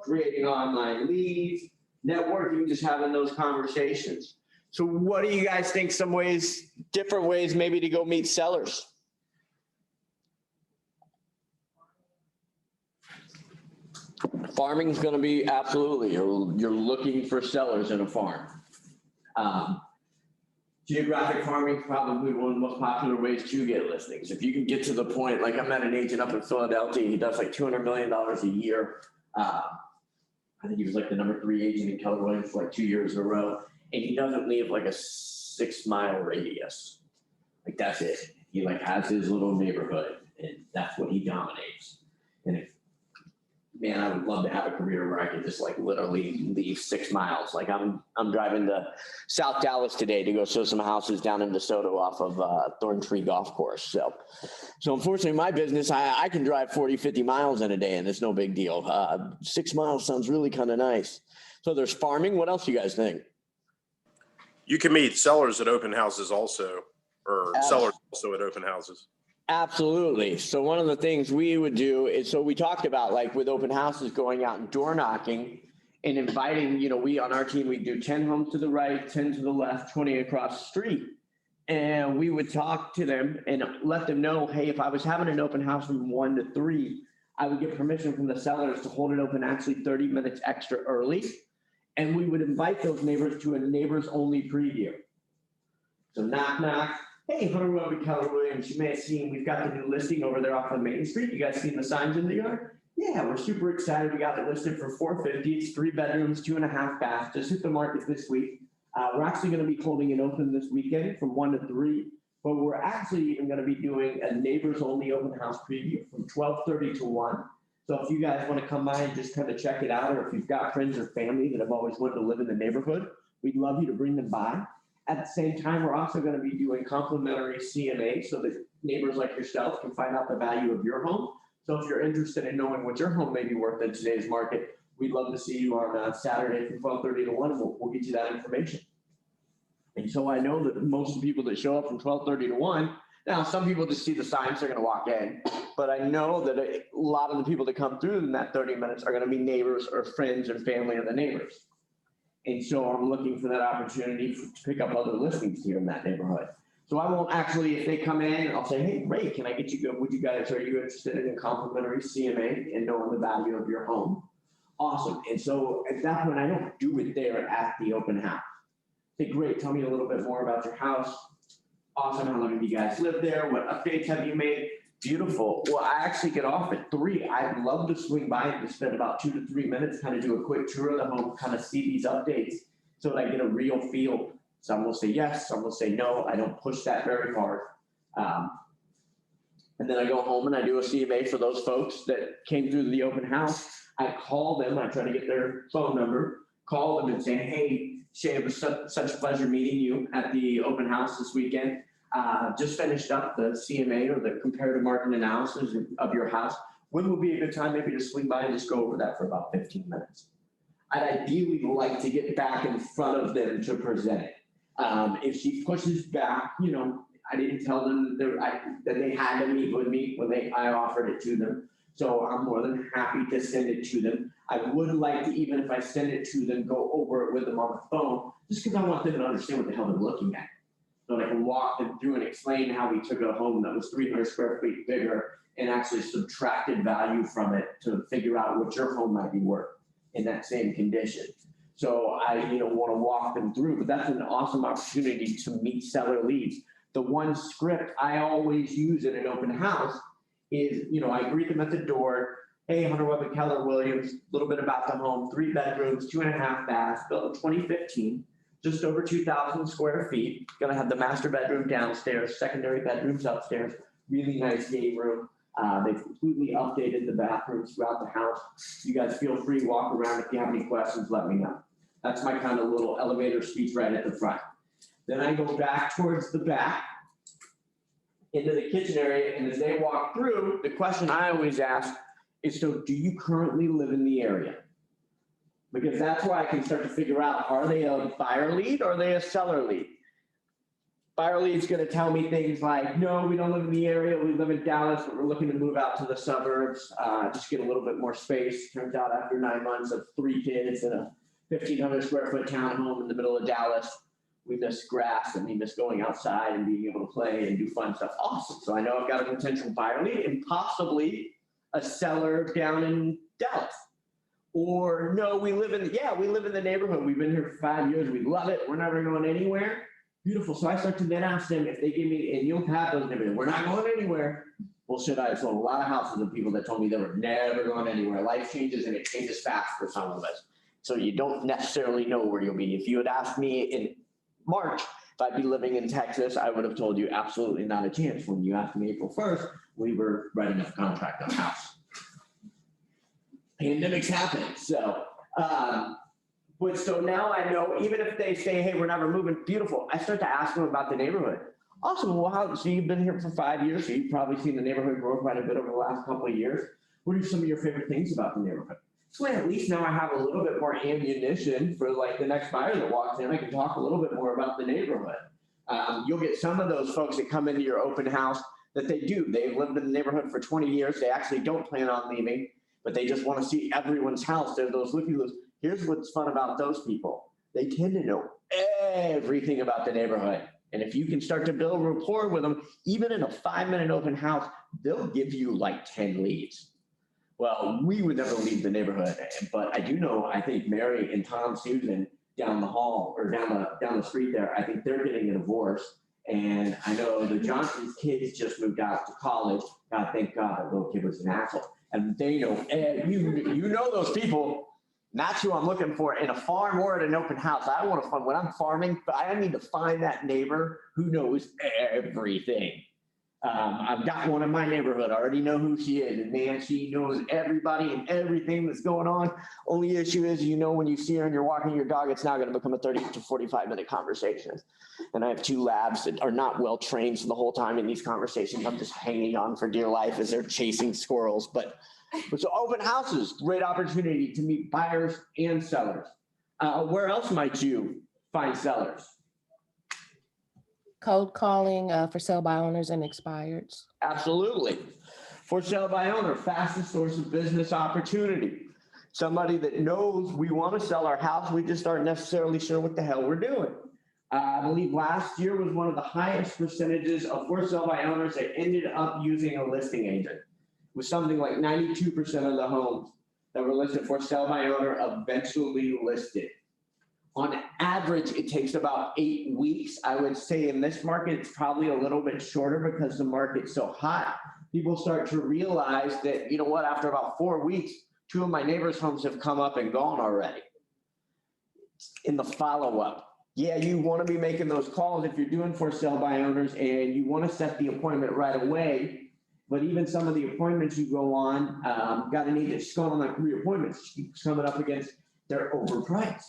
creating online leads, networking, just having those conversations. So what do you guys think some ways, different ways maybe to go meet sellers? Farming is going to be absolutely, you're looking for sellers in a farm. Geographic farming is probably one of the most popular ways to get listings. If you can get to the point, like I met an agent up in Philadelphia, he does like $200 million a year. I think he was like the #3 agent in Keller Williams for like 2 years in a row. And he doesn't leave like a 6-mile radius. Like that's it. He like has his little neighborhood and that's what he dominates. And if, man, I would love to have a career where I could just like literally leave 6 miles. Like I'm driving to South Dallas today to go show some houses down in DeSoto off of Thorntree Golf Course. So unfortunately my business, I can drive 40, 50 miles in a day and it's no big deal. 6 miles sounds really kind of nice. So there's farming. What else do you guys think? You can meet sellers at open houses also, or sellers also at open houses. Absolutely. So one of the things we would do is, so we talked about like with open houses, going out and door knocking and inviting, we on our team, we do 10 homes to the right, 10 to the left, 20 across the street. And we would talk to them and let them know, hey, if I was having an open house from 1 to 3, I would get permission from the sellers to hold it open actually 30 minutes extra early. And we would invite those neighbors to a neighbors only preview. So knock, knock. Hey, Hunter Webb, Keller Williams, you may have seen, we've got the new listing over there off of Main Street. You guys seen the signs in the yard? Yeah, we're super excited. We got it listed for $450. It's 3 bedrooms, 2.5 baths. Just hit the market this week. We're actually going to be holding it open this weekend from 1 to 3. But we're actually even going to be doing a neighbors only open house preview from 12:30 to 1. So if you guys want to come by and just kind of check it out, or if you've got friends or family that have always wanted to live in the neighborhood, we'd love you to bring them by. At the same time, we're also going to be doing complimentary CMA so that neighbors like yourself can find out the value of your home. So if you're interested in knowing what your home may be worth in today's market, we'd love to see you on Saturday from 12:30 to 1, and we'll get you that information. And so I know that most of the people that show up from 12:30 to 1, now some people just see the signs, they're going to walk in. But I know that a lot of the people that come through in that 30 minutes are going to be neighbors or friends and family of the neighbors. And so I'm looking for that opportunity to pick up other listings here in that neighborhood. So I won't actually, if they come in, I'll say, hey, Ray, can I get you, are you interested in a complimentary CMA and knowing the value of your home? Awesome. And so at that point, I don't do it there at the open house. Say, great, tell me a little bit more about your house. Awesome. How long have you guys lived there? What updates have you made? Beautiful. Well, I actually get off at 3. I'd love to swing by and just spend about 2 to 3 minutes, kind of do a quick tour of the home, kind of see these updates so that I get a real feel. Some will say yes, some will say no. I don't push that very hard. And then I go home and I do a CMA for those folks that came through the open house. I call them, I try to get their phone number, call them and say, hey, Shay, it was such a pleasure meeting you at the open house this weekend. Just finished up the CMA or the comparative market analysis of your house. When would be a good time maybe to swing by and just go over that for about 15 minutes? I'd ideally like to get back in front of them to present it. If she pushes back, I didn't tell them that they had to meet with me when I offered it to them. So I'm more than happy to send it to them. I would like to, even if I send it to them, go over it with them on the phone, just because I want them to understand what the hell they're looking at. So I can walk them through and explain how we took a home that was 300 square feet bigger and actually subtracted value from it to figure out what your home might be worth in that same condition. So I, want to walk them through, but that's an awesome opportunity to meet seller leads. The one script I always use in an open house is, I greet them at the door. Hey, Hunter Webb Keller Williams, a little bit about the home, 3 bedrooms, 2.5 baths, built in 2015, just over 2,000 square feet. Gonna have the master bedroom downstairs, secondary bedrooms upstairs, really nice game room. They've completely updated the bathrooms throughout the house. You guys feel free, walk around. If you have any questions, let me know. That's my kind of little elevator speech right at the front. Then I go back towards the back into the kitchen area, and as they walk through, the question I always ask is, so do you currently live in the area? Because that's where I can start to figure out, are they a buyer lead or are they a seller lead? Buyer lead's gonna tell me things like, no, we don't live in the area, we live in Dallas, but we're looking to move out to the suburbs, just get a little bit more space. Turns out after 9 months of 3 kids and a 1,500 square foot townhome in the middle of Dallas, we miss grass and we miss going outside and being able to play and do fun stuff. Awesome. So I know I've got a potential buyer lead and possibly a seller down in Dallas. Or no, we live in the neighborhood. We've been here for 5 years. We love it. We're never going anywhere. Beautiful. So I start to then ask them if they give me, and you'll have those neighborhoods, we're not going anywhere. Well, shit, I sold a lot of houses of people that told me they were never going anywhere. Life changes and it changes fast for some of us. So you don't necessarily know where you'll be. If you had asked me in March if I'd be living in Texas, I would have told you absolutely not a chance. When you asked me April 1st, we were writing up a contract on a house. Pandemics happen. So, but so now I know, even if they say, hey, we're never moving, beautiful. I start to ask them about the neighborhood. Awesome. Well, so you've been here for 5 years, so you've probably seen the neighborhood grow quite a bit over the last couple of years. What are some of your favorite things about the neighborhood? So at least now I have a little bit more ammunition for like the next buyer that walks in. I can talk a little bit more about the neighborhood. You'll get some of those folks that come into your open house that they do. They've lived in the neighborhood for 20 years. They actually don't plan on leaving, but they just want to see everyone's house. They're those looky-loos. Here's what's fun about those people. They tend to know everything about the neighborhood. And if you can start to build rapport with them, even in a 5-minute open house, they'll give you like 10 leads. Well, we would never leave the neighborhood, but I do know, I think Mary and Tom Susan down the hall or down the street there, I think they're getting a divorce. And I know the Johnson's kids just moved out to college. God, thank God that little kid was an asshole. And they know, you know those people. That's who I'm looking for in a farm or at an open house. I want to find, when I'm farming, I need to find that neighbor who knows everything. I've got one in my neighborhood. I already know who she is. And man, she knows everybody and everything that's going on. Only issue is, when you see her and you're walking your dog, it's now going to become a 30 to 45-minute conversation. And I have 2 labs that are not well trained. So the whole time in these conversations, I'm just hanging on for dear life as they're chasing squirrels. But so open houses, great opportunity to meet buyers and sellers. Where else might you find sellers? Cold calling for sale by owners and expireds. Absolutely. For sale by owner, fastest source of business opportunity. Somebody that knows we want to sell our house, we just aren't necessarily sure what the hell we're doing. I believe last year was one of the highest percentages of for sale by owners that ended up using a listing agent. It was something like 92% of the homes that were listed for sale by owner eventually listed. On average, it takes about 8 weeks. I would say in this market, it's probably a little bit shorter because the market's so hot. People start to realize that, after about 4 weeks, 2 of my neighbors' homes have come up and gone already. In the follow-up, you want to be making those calls if you're doing for sale by owners and you want to set the appointment right away. But even some of the appointments you go on, got a need that's going on like 3 appointments, keeps coming up against they're overpriced.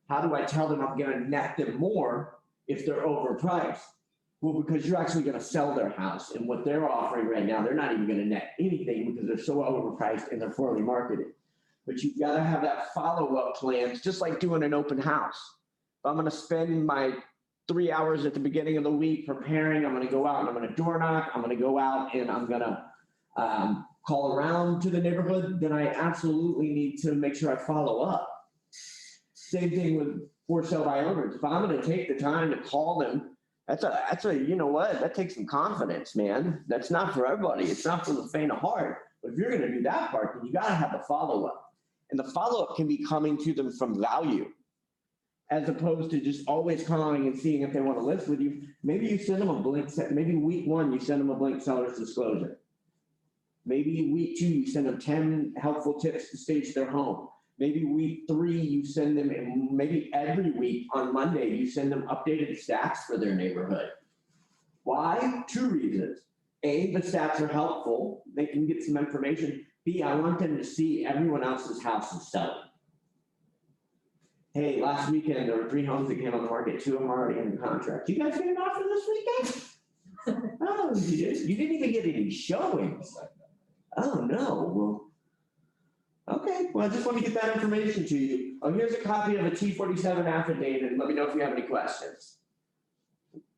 How do I tell them I'm going to net them more if they're overpriced? Well, because you're actually going to sell their house, and what they're offering right now, they're not even going to net anything because they're so overpriced and they're poorly marketed. But you've got to have that follow-up plan, just like doing an open house. If I'm going to spend my 3 hours at the beginning of the week preparing, I'm going to go out and I'm going to door knock, I'm going to go out and I'm going to call around to the neighborhood, then I absolutely need to make sure I follow up. Same thing with for sale by owners. If I'm going to take the time to call them, that's a that takes some confidence, man. That's not for everybody. It's not for the faint of heart. But if you're going to do that part, then you got to have the follow up. And the follow up can be coming to them from value. as opposed to just always calling and seeing if they want to list with you. Maybe you send them a blank, maybe week 1, you send them a blank seller's disclosure. Maybe week 2, you send them 10 helpful tips to stage their home. Maybe week 3, you send them, and maybe every week on Monday, you send them updated stats for their neighborhood. Why? 2 reasons. A, the stats are helpful. They can get some information. B, I want them to see everyone else's house is selling. Hey, last weekend, there were 3 homes that came on the market. 2 of them are already in contract. You guys get an offer this weekend? Oh, you did? You didn't even get any showings. Oh, no. Well, okay. Well, I just want to get that information to you. Oh, here's a copy of a T47 affidavit. Let me know if you have any questions.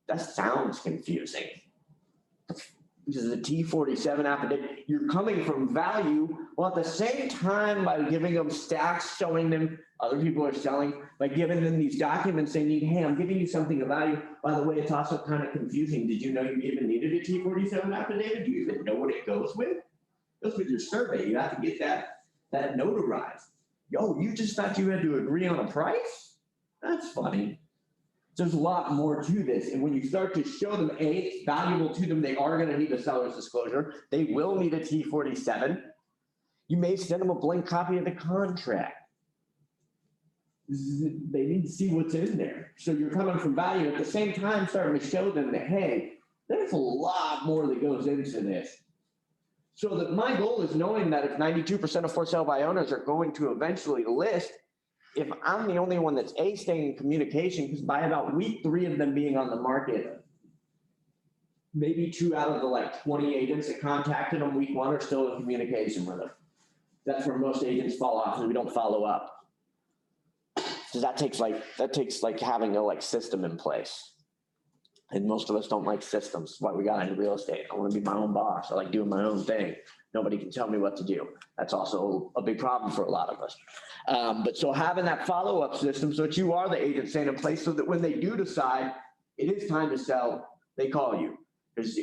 That sounds confusing. This is a T47 affidavit. You're coming from value, while at the same time, by giving them stacks showing them other people are selling, by giving them these documents they need, hey, I'm giving you something of value. By the way, it's also kind of confusing. Did you know you even needed a T47 affidavit? Do you even know what it goes with? It goes with your survey. You have to get that notarized. Yo, you just thought you had to agree on a price? That's funny. There's a lot more to this. And when you start to show them, A, it's valuable to them, they are going to need a seller's disclosure. They will need a T47. You may send them a blank copy of the contract. They need to see what's in there. So you're coming from value at the same time, starting to show them that, hey, there's a lot more that goes into this. So that my goal is knowing that if 92% of for sale by owners are going to eventually list, if I'm the only one that's staying in communication, because by about week 3 of them being on the market, maybe 2 out of the like 20 agents that contacted them week 1 are still in communication with them. That's where most agents fall off, and we don't follow up. So that takes like having a system in place. And most of us don't like systems. That's why we got into real estate. I want to be my own boss. I like doing my own thing. Nobody can tell me what to do. That's also a big problem for a lot of us. But so having that follow-up system so that you are the agent staying in place so that when they do decide it is time to sell, they call you. Because,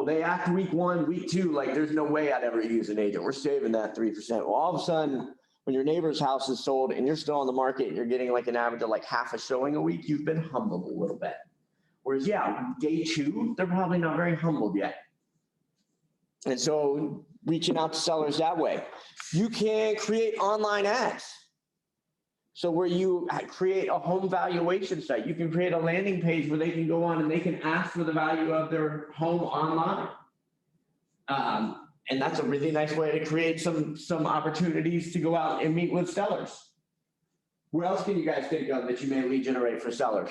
they act week 1, week 2, like there's no way I'd ever use an agent. We're saving that 3%. Well, all of a sudden, when your neighbor's house is sold and you're still on the market and you're getting like an average of like half a showing a week, you've been humbled a little bit. Whereas, day 2, they're probably not very humbled yet. And so reaching out to sellers that way. You can create online ads. So where you create a home valuation site, you can create a landing page where they can go on and they can ask for the value of their home online. And that's a really nice way to create some opportunities to go out and meet with sellers. What else can you guys think of that you may lead generate for sellers?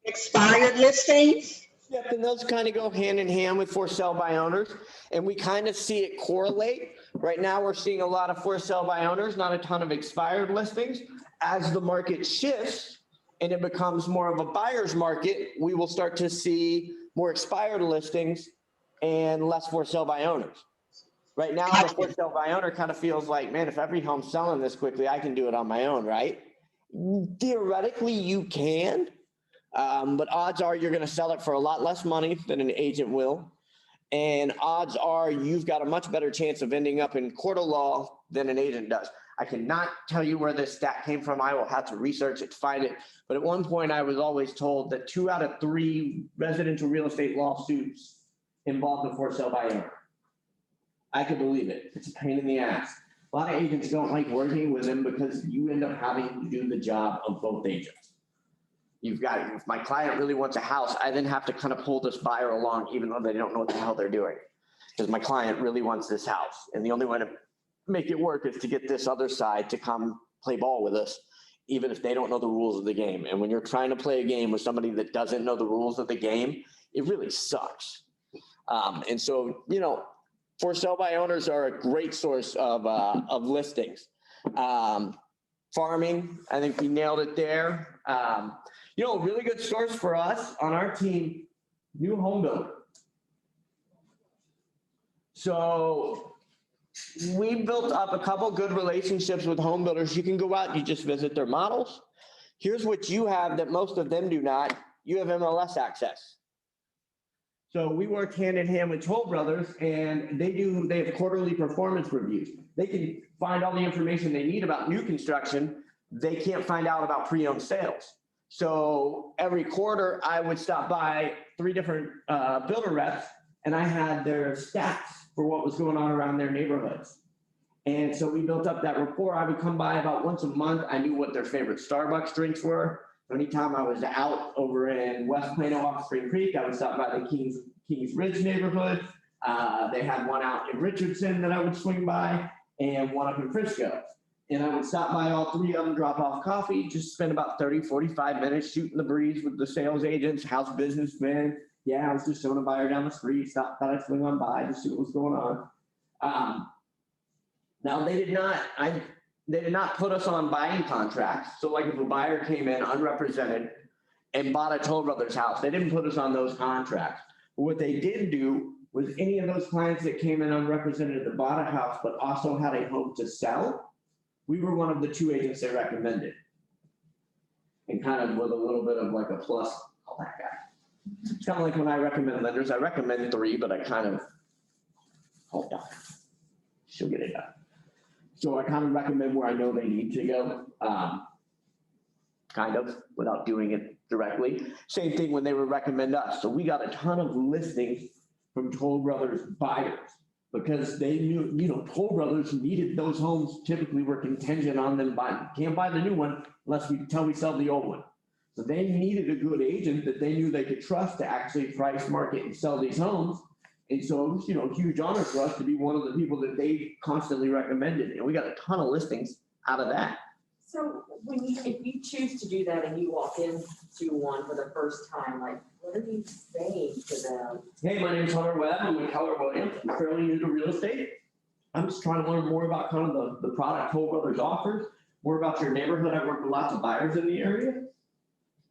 Expired listings? Yep, and those kind of go hand in hand with for sale by owners. And we kind of see it correlate. Right now, we're seeing a lot of for sale by owners, not a ton of expired listings. As the market shifts and it becomes more of a buyer's market, we will start to see more expired listings and less for sale by owners. Right now, the for sale by owner kind of feels like, man, if every home's selling this quickly, I can do it on my own, right? Theoretically, you can. But odds are you're going to sell it for a lot less money than an agent will. And odds are you've got a much better chance of ending up in court of law than an agent does. I cannot tell you where this stat came from. I will have to research it to find it. But at one point, I was always told that 2 out of 3 residential real estate lawsuits involve the for sale by owner. I could believe it. It's a pain in the ass. A lot of agents don't like working with them because you end up having to do the job of both agents. If my client really wants a house, I then have to kind of pull this buyer along, even though they don't know what the hell they're doing. Because my client really wants this house. And the only way to make it work is to get this other side to come play ball with us, even if they don't know the rules of the game. And when you're trying to play a game with somebody that doesn't know the rules of the game, it really sucks. And so, for sale by owners are a great source of listings. Farming, I think we nailed it there. A really good source for us on our team, new home builder. So we built up a couple good relationships with home builders. You can go out and you just visit their models. Here's what you have that most of them do not. You have MLS access. So we worked hand in hand with Toll Brothers, and they have quarterly performance reviews. They can find all the information they need about new construction. They can't find out about pre-owned sales. So every quarter I would stop by 3 different builder reps, and I had their stats for what was going on around their neighborhoods. And so we built up that rapport. I would come by about once a month. I knew what their favorite Starbucks drinks were. Anytime I was out over in West Plano off Spring Creek, I would stop by the Kings Ridge neighborhood. They had one out in Richardson that I would swing by, and one up in Frisco. And I would stop by all 3 of them, drop off coffee, just spend about 30, 45 minutes shooting the breeze with the sales agents, how's business been? Yeah, I was just showing a buyer down the street, thought I'd swing on by to see what was going on. Now they did not put us on buying contracts. So like if a buyer came in unrepresented and bought a Toll Brothers house, they didn't put us on those contracts. But what they did do was any of those clients that came in unrepresented that bought a house but also had a home to sell, we were one of the 2 agents they recommended. And kind of with a little bit of like a plus, oh, that guy. It's kind of like when I recommend lenders, I recommend 3, but I kind of, hold on, she'll get it done. So I kind of recommend where I know they need to go, kind of, without doing it directly. Same thing when they would recommend us. So we got a ton of listings from Toll Brothers buyers because they knew, Toll Brothers needed those homes, typically were contingent on them buying. Can't buy the new one unless we sell the old one. So they needed a good agent that they knew they could trust to actually price, market, and sell these homes. And so it was, a huge honor for us to be one of the people that they constantly recommended. And we got a ton of listings out of that. So if you choose to do that and you walk into one for the first time, like, what are you saying to them? Hey, my name's Hunter Webb. I'm with Keller Williams. I'm fairly new to real estate. I'm just trying to learn more about kind of the product Toll Brothers offers, more about your neighborhood. I work with lots of buyers in the area.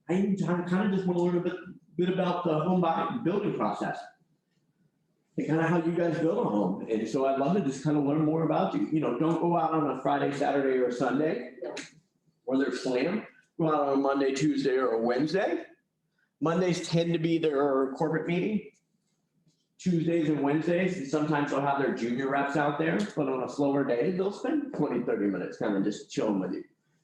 I kind of just want to learn a bit about the home buying building process. And kind of how you guys build a home. And so I'd love to just kind of learn more about you. Don't go out on a Friday, Saturday, or Sunday where they're slammed. Go out on a Monday, Tuesday, or a Wednesday. Mondays tend to be their corporate meeting. Tuesdays and Wednesdays, and sometimes they'll have their junior reps out there, but on a slower day, they'll spend 20, 30 minutes kind of just chilling with you,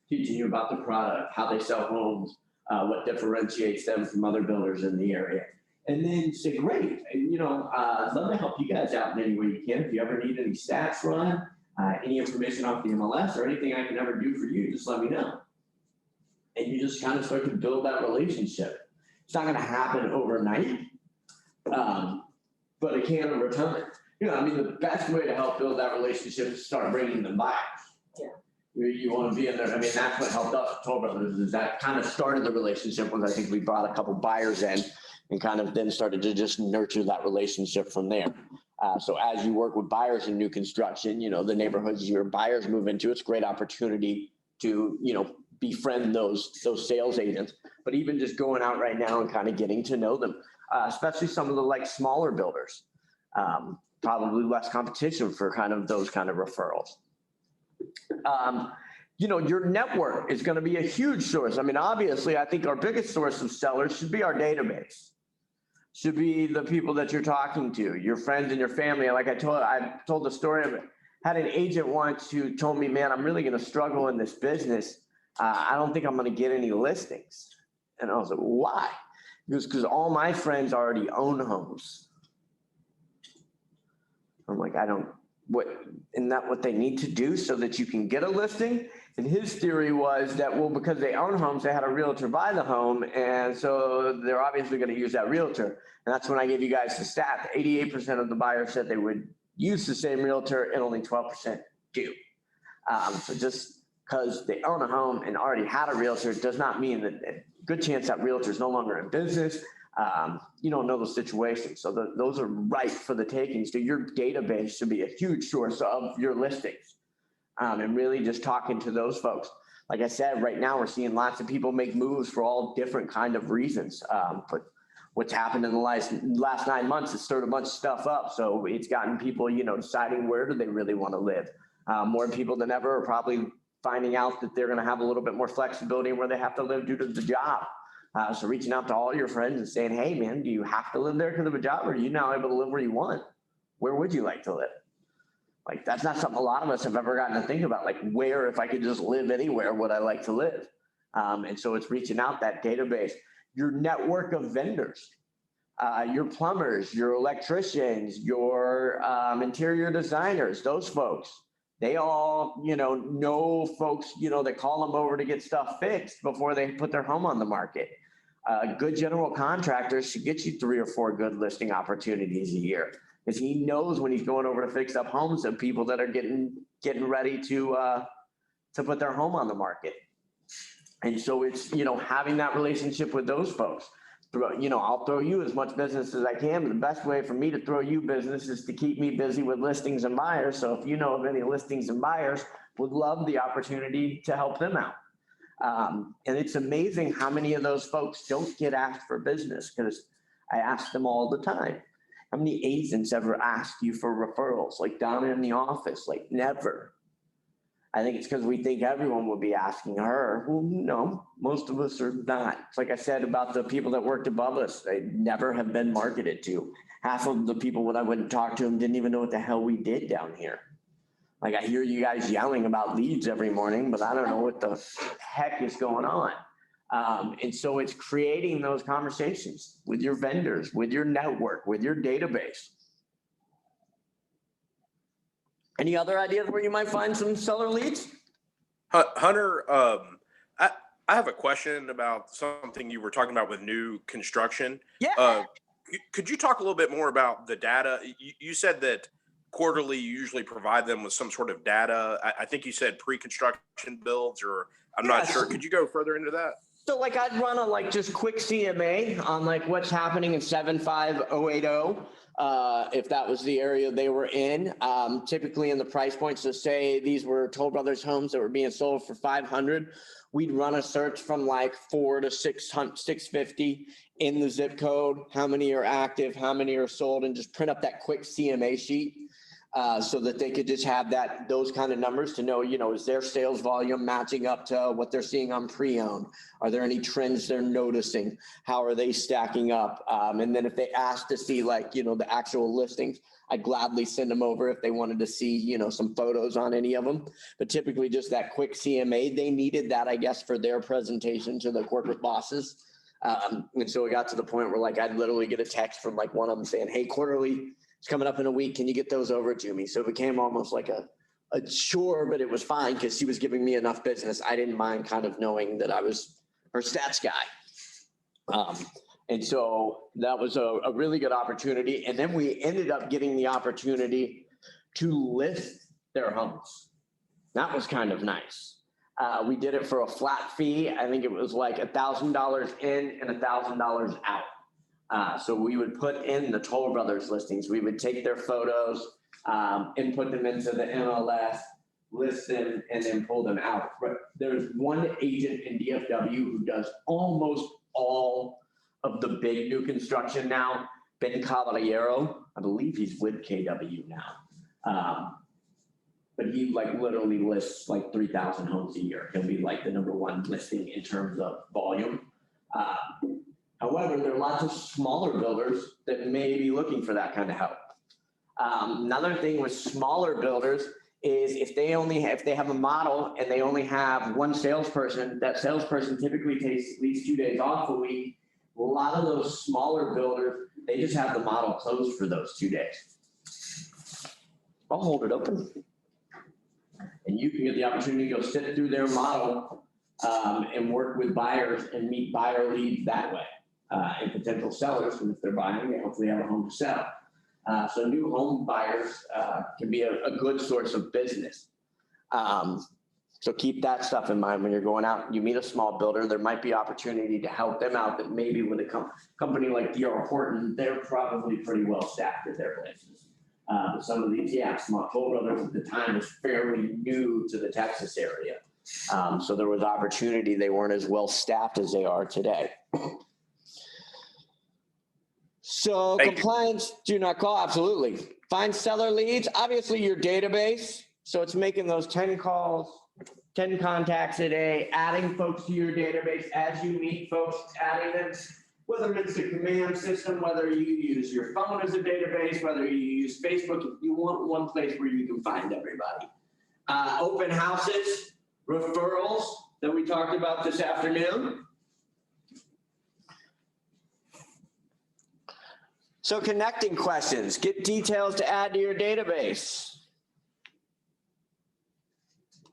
teaching you about the product, how they sell homes, what differentiates them from other builders in the area. And then say, great, I'd love to help you guys out in any way you can. If you ever need any stats run, any information off the MLS or anything I can ever do for you, just let me know. And you just kind of start to build that relationship. It's not going to happen overnight, but it can over time. The best way to help build that relationship is start bringing them buyers. Yeah. You want to be in there. That's what helped us at Toll Brothers, is that kind of started the relationship when I think we brought a couple buyers in and kind of then started to just nurture that relationship from there. So as you work with buyers in new construction, the neighborhoods your buyers move into, it's a great opportunity to, befriend those sales agents, but even just going out right now and kind of getting to know them, especially some of the smaller builders, probably less competition for kind of those kind of referrals. Your network is going to be a huge source. Obviously, I think our biggest source of sellers should be our database. Should be the people that you're talking to, your friends and your family. Like I told the story of it. Had an agent once who told me, man, I'm really going to struggle in this business. I don't think I'm going to get any listings. And I was like, why? He goes, because all my friends already own homes. I'm like, isn't that what they need to do so that you can get a listing? And his theory was that, well, because they own homes, they had a realtor buy the home. And so they're obviously going to use that realtor. And that's when I gave you guys the stat. 88% of the buyers said they would use the same realtor and only 12% do. So just because they own a home and already had a realtor does not mean that a good chance that realtor is no longer in business. You don't know the situation. So those are ripe for the taking. So your database should be a huge source of your listings. And really just talking to those folks. Like I said, right now we're seeing lots of people make moves for all different kind of reasons. But what's happened in the last 9 months has stirred a bunch of stuff up. So it's gotten people, deciding where do they really want to live. More people than ever are probably finding out that they're going to have a little bit more flexibility where they have to live due to the job. So reaching out to all your friends and saying, hey man, do you have to live there because of a job, or are you now able to live where you want? Where would you like to live? Like, that's not something a lot of us have ever gotten to think about. Like, where, if I could just live anywhere, would I like to live? And so it's reaching out that database, your network of vendors, your plumbers, your electricians, your interior designers, those folks. They all, know folks, that call them over to get stuff fixed before they put their home on the market. Good general contractors should get you 3 or 4 good listing opportunities a year, because he knows when he's going over to fix up homes of people that are getting ready to put their home on the market. And so it's, having that relationship with those folks. I'll throw you as much business as I can, but the best way for me to throw you business is to keep me busy with listings and buyers. So if you know of any listings and buyers, would love the opportunity to help them out. And it's amazing how many of those folks don't get asked for business, because I ask them all the time. How many agents ever ask you for referrals? Like down in the office, like never. I think it's because we think everyone will be asking her. Well, no, most of us are not. It's like I said about the people that worked above us, they never have been marketed to. Half of the people when I went and talked to them didn't even know what the hell we did down here. Like, I hear you guys yelling about leads every morning, but I don't know what the heck is going on. And so it's creating those conversations with your vendors, with your network, with your database. Any other ideas where you might find some seller leads? Hunter, I have a question about something you were talking about with new construction. Yeah. Could you talk a little bit more about the data? You said that quarterly you usually provide them with some sort of data. I think you said pre-construction builds, or I'm not sure. Could you go further into that? So like I'd run a just quick CMA on like what's happening in 75080. If that was the area they were in, typically in the price points. So say these were Toll Brothers homes that were being sold for 500. We'd run a search from like 400 to 650 in the zip code. How many are active? How many are sold? And just print up that quick CMA sheet. So that they could just have those kind of numbers to know, is their sales volume matching up to what they're seeing on pre-owned? Are there any trends they're noticing? How are they stacking up? And then if they ask to see the actual listings, I'd gladly send them over if they wanted to see, some photos on any of them. But typically just that quick CMA, they needed that, I guess, for their presentation to the corporate bosses. And so it got to the point where I'd literally get a text from one of them saying, hey, quarterly, it's coming up in a week. Can you get those over to me? So it became almost like a chore, but it was fine because she was giving me enough business. I didn't mind kind of knowing that I was her stats guy. And so that was a really good opportunity. And then we ended up getting the opportunity to list their homes. That was kind of nice. We did it for a flat fee. I think it was like $1,000 in and $1,000 out. So we would put in the Toll Brothers listings. We would take their photos, input them into the MLS, list them, and then pull them out. But there's one agent in DFW who does almost all of the big new construction now, Ben Caballero. I believe he's with KW now. But he literally lists 3,000 homes a year. He'll be the #1 listing in terms of volume. However, there are lots of smaller builders that may be looking for that kind of help. Another thing with smaller builders is if they have a model and they only have one salesperson, that salesperson typically takes at least 2 days off a week. A lot of those smaller builders, they just have the model closed for those 2 days. I'll hold it open. And you can get the opportunity to go sit through their model and work with buyers and meet buyer leads that way. And potential sellers, and if they're buying, they hopefully have a home to sell. So new home buyers can be a good source of business. So keep that stuff in mind when you're going out. You meet a small builder, there might be opportunity to help them out that maybe with a company like D.R. Horton, they're probably pretty well staffed at their places. But some of these, small Toll Brothers at the time was fairly new to the Texas area. So there was opportunity. They weren't as well staffed as they are today. So Thank you. compliance, do not call, absolutely. Find seller leads, obviously your database. So it's making those 10 calls, 10 contacts a day, adding folks to your database as you meet folks, adding them, whether it's a command system, whether you use your phone as a database, whether you use Facebook, you want one place where you can find everybody. Open houses, referrals that we talked about this afternoon. So connecting questions, get details to add to your database.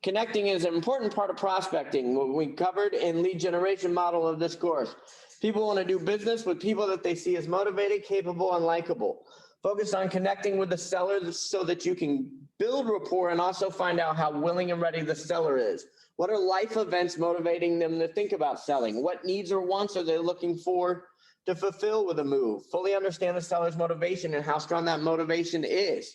Connecting is an important part of prospecting, what we covered in lead generation model of this course. People want to do business with people that they see as motivated, capable, and likable. Focus on connecting with the seller so that you can build rapport and also find out how willing and ready the seller is. What are life events motivating them to think about selling? What needs or wants are they looking for to fulfill with a move? Fully understand the seller's motivation and how strong that motivation is.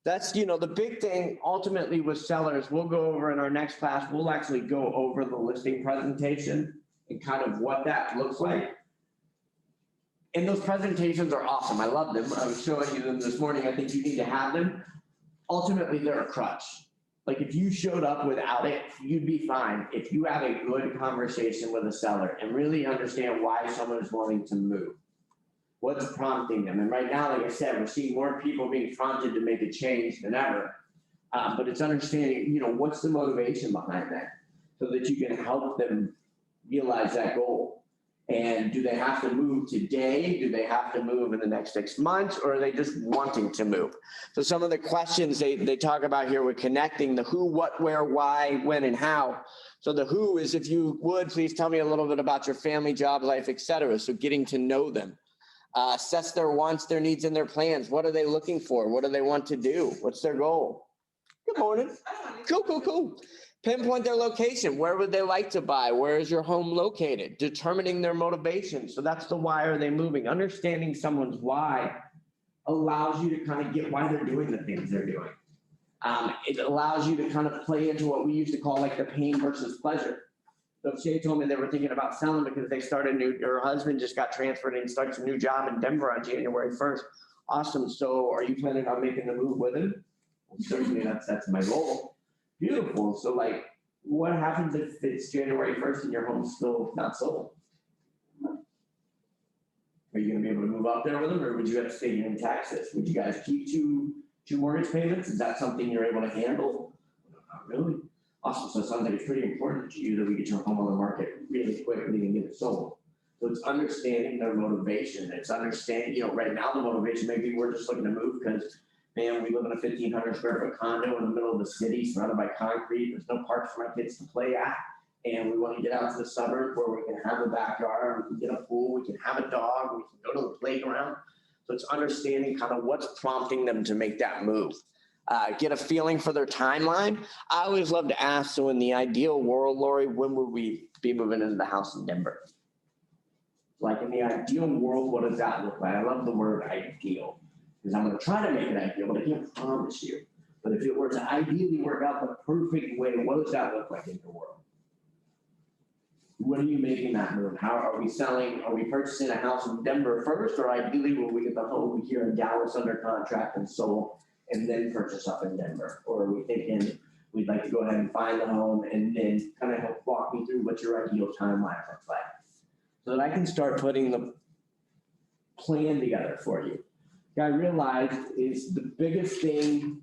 That's, the big thing ultimately with sellers, we'll go over in our next class, we'll actually go over the listing presentation and kind of what that looks like. And those presentations are awesome. I love them. I was showing you them this morning. I think you need to have them. Ultimately, they're a crutch. Like if you showed up without it, you'd be fine. If you have a good conversation with a seller and really understand why someone is wanting to move, what's prompting them. And right now, like I said, we're seeing more people being prompted to make a change than ever. But it's understanding, what's the motivation behind that so that you can help them realize that goal. And do they have to move today? Do they have to move in the next 6 months, or are they just wanting to move? So some of the questions they talk about here with connecting the who, what, where, why, when, and how. So the who is, if you would, please tell me a little bit about your family, job, life, etc. So getting to know them. Assess their wants, their needs, and their plans. What are they looking for? What do they want to do? What's their goal? Good morning. Cool. Pinpoint their location. Where would they like to buy? Where is your home located? Determining their motivation. So that's the why are they moving. Understanding someone's why allows you to kind of get why they're doing the things they're doing. It allows you to kind of play into what we used to call like the pain versus pleasure. So Shay told me they were thinking about selling because they started her husband just got transferred and starts a new job in Denver on January 1st. Awesome. So are you planning on making the move with him? Well, certainly that's my goal. Beautiful. So like, what happens if it's January 1st and your home's still not sold? Are you gonna be able to move up there with them, or would you have to stay here in Texas? Would you guys keep two mortgage payments? Is that something you're able to handle? Not really. Awesome. So it sounds like it's pretty important to you that we get your home on the market really quickly and get it sold. So it's understanding their motivation. It's understanding, right now the motivation, maybe we're just looking to move because, man, we live in a 1,500 square foot condo in the middle of the city, surrounded by concrete. There's no parks for my kids to play at. And we want to get out to the suburbs where we can have a backyard, we can get a pool, we can have a dog, we can go to the playground. So it's understanding kind of what's prompting them to make that move. Get a feeling for their timeline. I always love to ask, so in the ideal world, Lori, when would we be moving into the house in Denver? Like in the ideal world, what does that look like? I love the word ideal because I'm going to try to make it ideal, but I can't promise you. But if it were to ideally work out the perfect way, what does that look like in the world? When are you making that move? How are we selling? Are we purchasing a house in Denver first, or ideally will we get the home here in Dallas under contract and sold and then purchase up in Denver? Or are we thinking we'd like to go ahead and find the home and then kind of help walk me through what your ideal timeline looks like so that I can start putting the plan together for you? What I realized is the biggest thing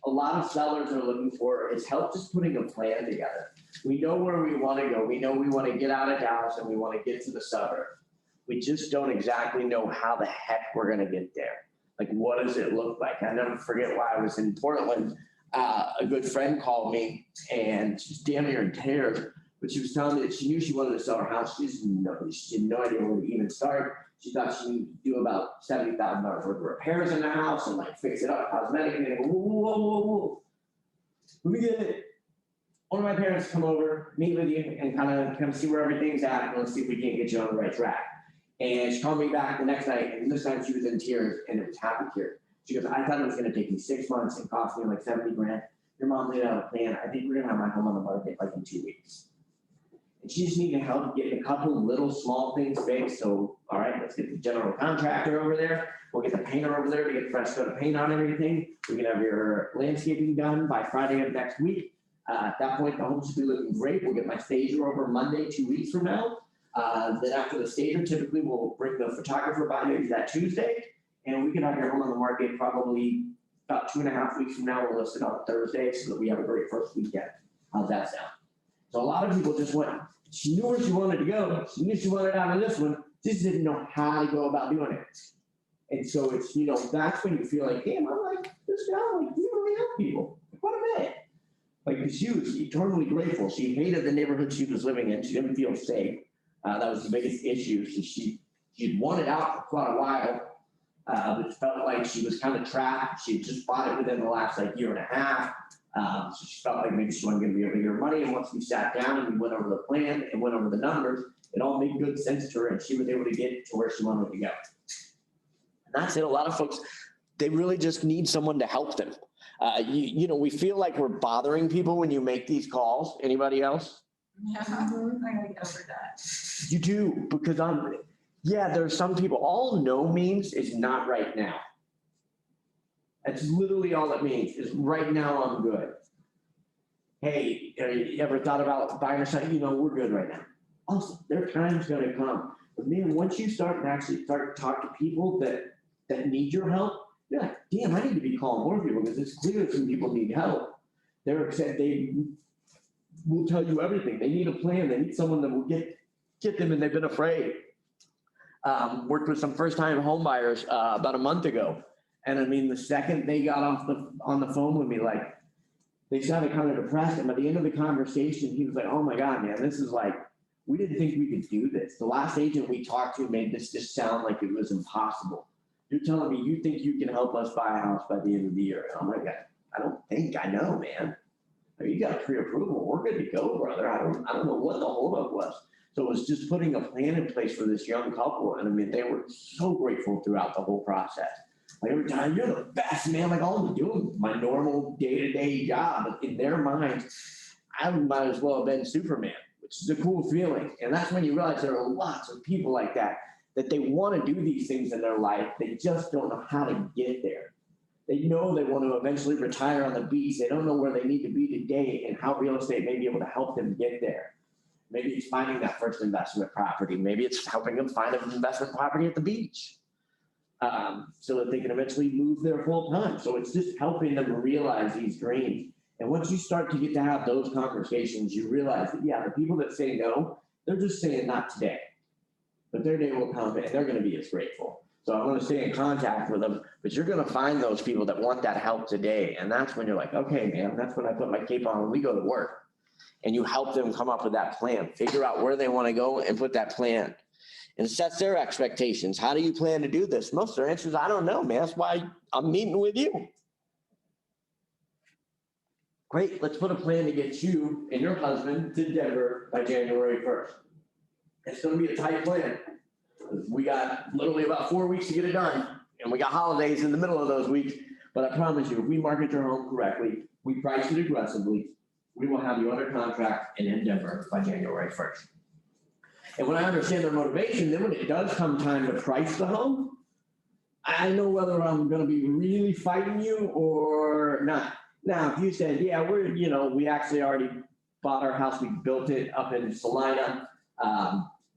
a lot of sellers are looking for is help just putting a plan together. We know where we want to go. We know we want to get out of Dallas and we want to get to the suburbs. We just don't exactly know how the heck we're going to get there. Like, what does it look like? I never forget why I was in Portland. A good friend called me and she's damn near in tears, but she was telling me that she knew she wanted to sell her house. She had no idea where to even start. She thought she needed to do about $70,000 worth of repairs in the house and like fix it up cosmetically. And I go, whoa. Let me get one of my parents to come over, meet with you, and kind of see where everything's at, and let's see if we can't get you on the right track. And she called me back the next night, and this time she was in tears, and it was happy tears. She goes, I thought it was going to take me 6 months and cost me like 70 grand. Your mom laid out a plan. I think we're going to have my home on the market like in 2 weeks. And she just needed help getting a couple little small things fixed. So, all right, let's get the general contractor over there. We'll get the painter over there to get fresh coat of paint on everything. We can have your landscaping done by Friday of next week. At that point, the home should be looking great. We'll get my stager over Monday, 2 weeks from now. Then after the stager, typically we'll bring the photographer by maybe that Tuesday. And we can have your home on the market probably about 2.5 weeks from now. We'll list it on Thursday so that we have a great first weekend. How's that sound? So a lot of people just went, she knew where she wanted to go. She knew she wanted out of this one. Just didn't know how to go about doing it. And so it's, that's when you feel like, damn, I'm like, this guy, like, you really help people. What a minute. Like, she was eternally grateful. She hated the neighborhood she was living in. She didn't feel safe. That was the biggest issue. So she'd wanted out for quite a while, but felt like she was kind of trapped. She had just bought it within the last year and a half. So she felt like maybe she wasn't going to be able to get her money. And once we sat down and we went over the plan and went over the numbers, it all made good sense to her, and she was able to get to where she wanted to go. And that's it. A lot of folks, they really just need someone to help them. We feel like we're bothering people when you make these calls. Anybody else? Yeah, I gotta get over that. You do, because there's some people, all no means is not right now. That's literally all it means is right now I'm good. Hey, you ever thought about buying or something? We're good right now. Also, their time's gonna come. But man, once you start to talk to people that need your help, you're like, damn, I need to be calling more people because it's clear that some people need help. They will tell you everything. They need a plan. They need someone that will get them, and they've been afraid. Worked with some first-time home buyers about a month ago. And I mean, the second they got on the phone with me, like, they sounded kind of depressed. And by the end of the conversation, he was like, oh my God, man, this is like, we didn't think we could do this. The last agent we talked to made this just sound like it was impossible. You're telling me you think you can help us buy a house by the end of the year? And I'm like, I don't think I know, man. You got pre-approval. We're good to go, brother. I don't know what the holdup was. So it was just putting a plan in place for this young couple. And I mean, they were so grateful throughout the whole process. Like, every time, you're the best, man. Like, all I'm doing my normal day-to-day job. But in their minds, I might as well have been Superman, which is a cool feeling. And that's when you realize there are lots of people like that they want to do these things in their life. They just don't know how to get there. They know they want to eventually retire on the beach. They don't know where they need to be today and how real estate may be able to help them get there. Maybe it's finding that first investment property. Maybe it's helping them find an investment property at the beach so that they can eventually move there full time. So it's just helping them realize these dreams. And once you start to get to have those conversations, you realize that, the people that say no, they're just saying not today. But their day will come and they're going to be as grateful. So I'm going to stay in contact with them, but you're going to find those people that want that help today. And that's when you're like, okay, man, that's when I put my cape on and we go to work. And you help them come up with that plan, figure out where they want to go and put that plan. And it sets their expectations. How do you plan to do this? Most of their answers, I don't know, man. That's why I'm meeting with you. Great, let's put a plan to get you and your husband to Denver by January 1st. It's going to be a tight plan. We got literally about 4 weeks to get it done, and we got holidays in the middle of those weeks. But I promise you, if we market your home correctly, we price it aggressively, we will have you under contract and in Denver by January 1st. And when I understand their motivation, then when it does come time to price the home, I know whether I'm going to be really fighting you or not. Now, if you said, we actually already bought our house, we built it up in Salina.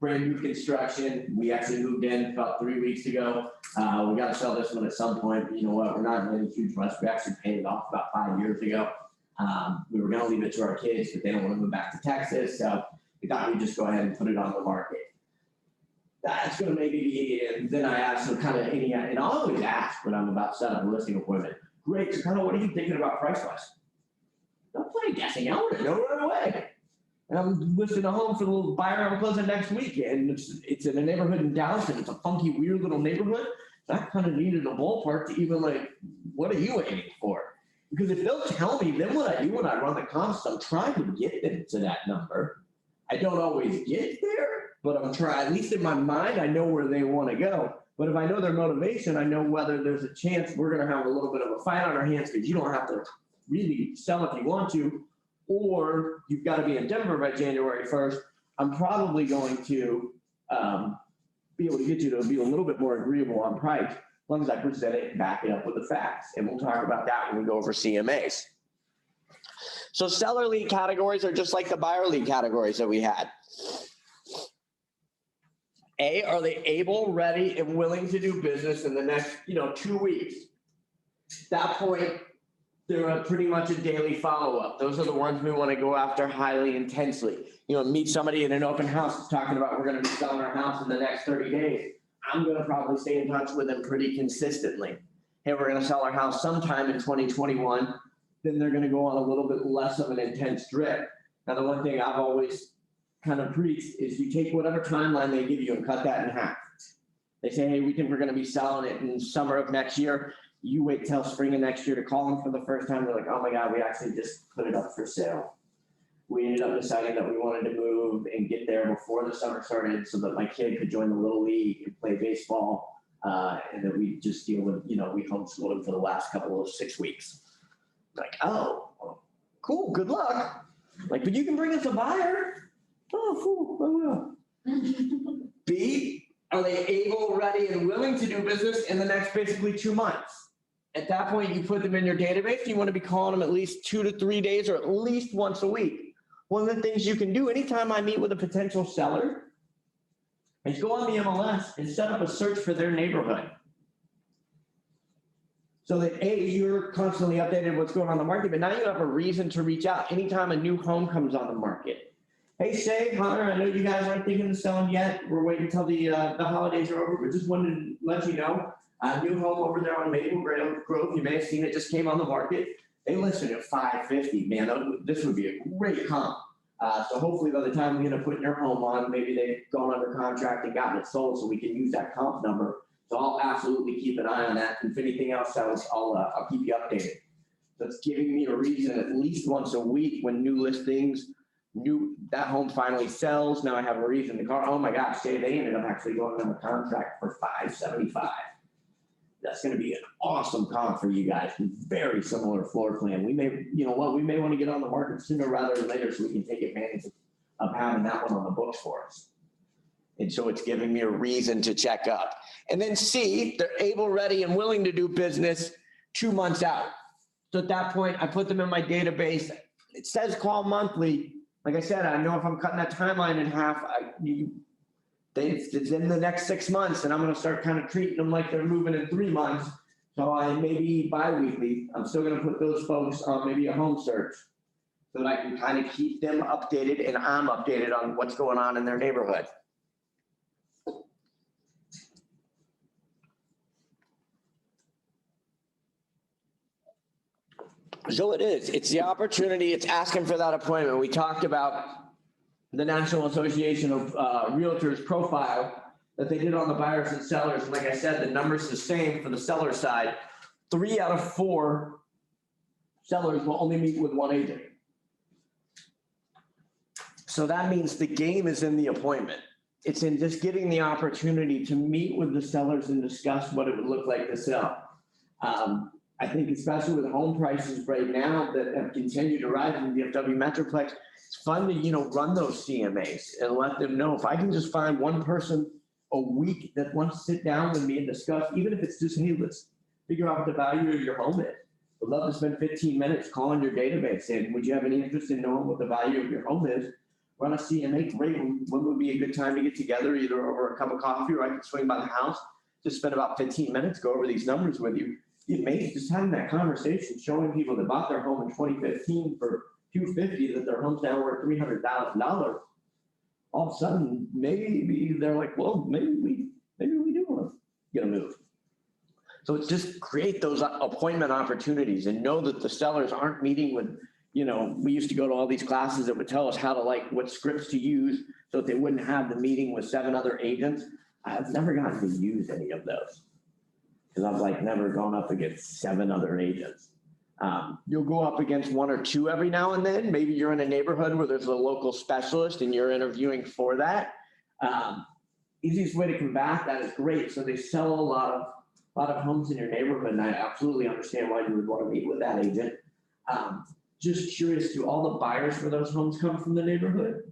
Brand new construction. We actually moved in about 3 weeks ago. We got to sell this one at some point. But you know what? We're not in any huge rush. We actually paid it off about 5 years ago. We were going to leave it to our kids, but they don't want to move back to Texas. So we thought we'd just go ahead and put it on the market. That's going to maybe be, and then I asked them kind of, and I always ask when I'm about to set up a listing appointment. Great. So kind of what are you thinking about price-wise? Don't play guessing. I want to know right away. And I'm listing a home for the little buyer I'm closing next week. And it's in a neighborhood in Dallas, and it's a funky, weird little neighborhood. So I kind of needed a ballpark to even what are you aiming for? Because if they'll tell me, then what I do when I run the comps, I'm trying to get them to that number. I don't always get there, but I'm trying, at least in my mind, I know where they want to go. But if I know their motivation, I know whether there's a chance we're going to have a little bit of a fight on our hands because you don't have to really sell if you want to, or you've got to be in Denver by January 1st, I'm probably going to be able to get you to be a little bit more agreeable on price, as long as I present it and back it up with the facts. And we'll talk about that when we go over CMAs. So seller lead categories are just like the buyer lead categories that we had. A, are they able, ready, and willing to do business in the next, 2 weeks? At that point, they're pretty much a daily follow-up. Those are the ones we want to go after highly intensely. Meet somebody in an open house talking about we're going to be selling our house in the next 30 days. I'm going to probably stay in touch with them pretty consistently. Hey, we're going to sell our house sometime in 2021. Then they're going to go on a little bit less of an intense drip. Now, the one thing I've always kind of preached is you take whatever timeline they give you and cut that in half. They say, hey, we're going to be selling it in summer of next year. You wait till spring of next year to call them for the first time. They're like, oh my God, we actually just put it up for sale. We ended up deciding that we wanted to move and get there before the summer started so that my kid could join the little league and play baseball. And that we just deal with, we homeschooled him for the last couple of 6 weeks. Like, oh, well, cool, good luck. Like, but you can bring us a buyer. Oh, cool, I will. B, are they able, ready, and willing to do business in the next basically 2 months? At that point, you put them in your database. You want to be calling them at least 2 to 3 days or at least once a week. One of the things you can do anytime I meet with a potential seller is go on the MLS and set up a search for their neighborhood. So that A, you're constantly updated what's going on in the market, but now you have a reason to reach out anytime a new home comes on the market. Hey, Shay, Hunter, I know you guys aren't thinking of selling yet. We're waiting until the holidays are over, but just wanted to let you know, a new home over there on Maple Grove, you may have seen it, just came on the market. They listed at $550, man. This would be a great comp. So hopefully by the time we end up putting your home on, maybe they've gone under contract and gotten it sold so we can use that comp number. So I'll absolutely keep an eye on that. And if anything else, I'll keep you updated. That's giving me a reason at least once a week when new listings, that home finally sells. Now I have a reason to call. Oh my gosh, they ended up actually going under contract for $575. That's going to be an awesome comp for you guys. Very similar floor plan. We may, we may want to get on the market sooner rather than later so we can take advantage of having that one on the books for us. And so it's giving me a reason to check up. And then C, they're able, ready, and willing to do business 2 months out. So at that point, I put them in my database. It says call monthly. Like I said, I know if I'm cutting that timeline in half, it's in the next 6 months, and I'm going to start kind of treating them like they're moving in 3 months. So I maybe bi-weekly, I'm still going to put those folks on maybe a home search so that I can kind of keep them updated and I'm updated on what's going on in their neighborhood. So it is. It's the opportunity. It's asking for that appointment. We talked about the National Association of Realtors profile that they did on the buyers and sellers. And like I said, the number's the same for the seller side. 3 out of 4 sellers will only meet with one agent. So that means the game is in the appointment. It's in just getting the opportunity to meet with the sellers and discuss what it would look like to sell. I think especially with home prices right now that have continued to rise in the DFW Metroplex, it's fun to, run those CMAs and let them know if I can just find one person a week that wants to sit down with me and discuss, even if it's just, hey, let's figure out what the value of your home is. I'd love to spend 15 minutes calling your database saying, would you have any interest in knowing what the value of your home is? Run a CMA, great. When would be a good time to get together, either over a cup of coffee or I can swing by the house, just spend about 15 minutes, go over these numbers with you. Be amazed just having that conversation, showing people that bought their home in 2015 for $250, that their home's now worth $300,000. All of a sudden, maybe they're like, well, maybe we do want to get a move. So it's just create those appointment opportunities and know that the sellers aren't meeting with, we used to go to all these classes that would tell us how to what scripts to use so that they wouldn't have the meeting with 7 other agents. I've never gotten to use any of those because I've never gone up against 7 other agents. You'll go up against 1 or 2 every now and then. Maybe you're in a neighborhood where there's a local specialist and you're interviewing for that. Easiest way to combat that is great. So they sell a lot of homes in your neighborhood, and I absolutely understand why you would want to meet with that agent. Just curious, do all the buyers for those homes come from the neighborhood?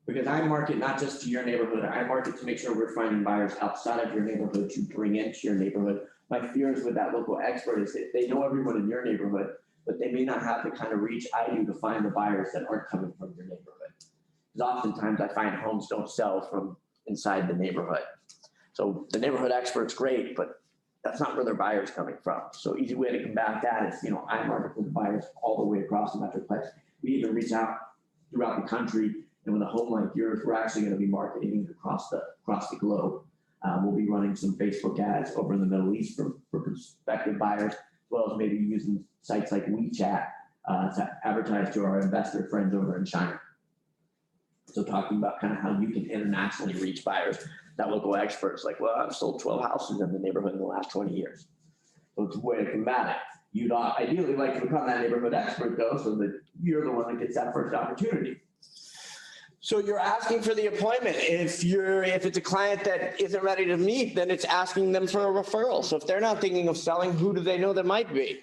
Because I market not just to your neighborhood, I market to make sure we're finding buyers outside of your neighborhood to bring into your neighborhood. My fears with that local expert is that they know everyone in your neighborhood. but they may not have the kind of reach I do to find the buyers that aren't coming from your neighborhood. Because oftentimes I find homes don't sell from inside the neighborhood. So the neighborhood expert's great, but that's not where their buyer's coming from. So easy way to combat that is, I market to the buyers all the way across the Metroplex. We even reach out throughout the country, and with a home like yours, we're actually going to be marketing across the globe. We'll be running some Facebook ads over in the Middle East for prospective buyers, as well as maybe using sites like WeChat to advertise to our investor friends over in China. So talking about kind of how you can internationally reach buyers, that local experts like, well, I've sold 12 houses in the neighborhood in the last 20 years. So it's a way to combat it. You'd ideally like to become that neighborhood expert though, so that you're the one that gets that first opportunity. So you're asking for the appointment. If it's a client that isn't ready to meet, then it's asking them for a referral. So if they're not thinking of selling, who do they know that might be?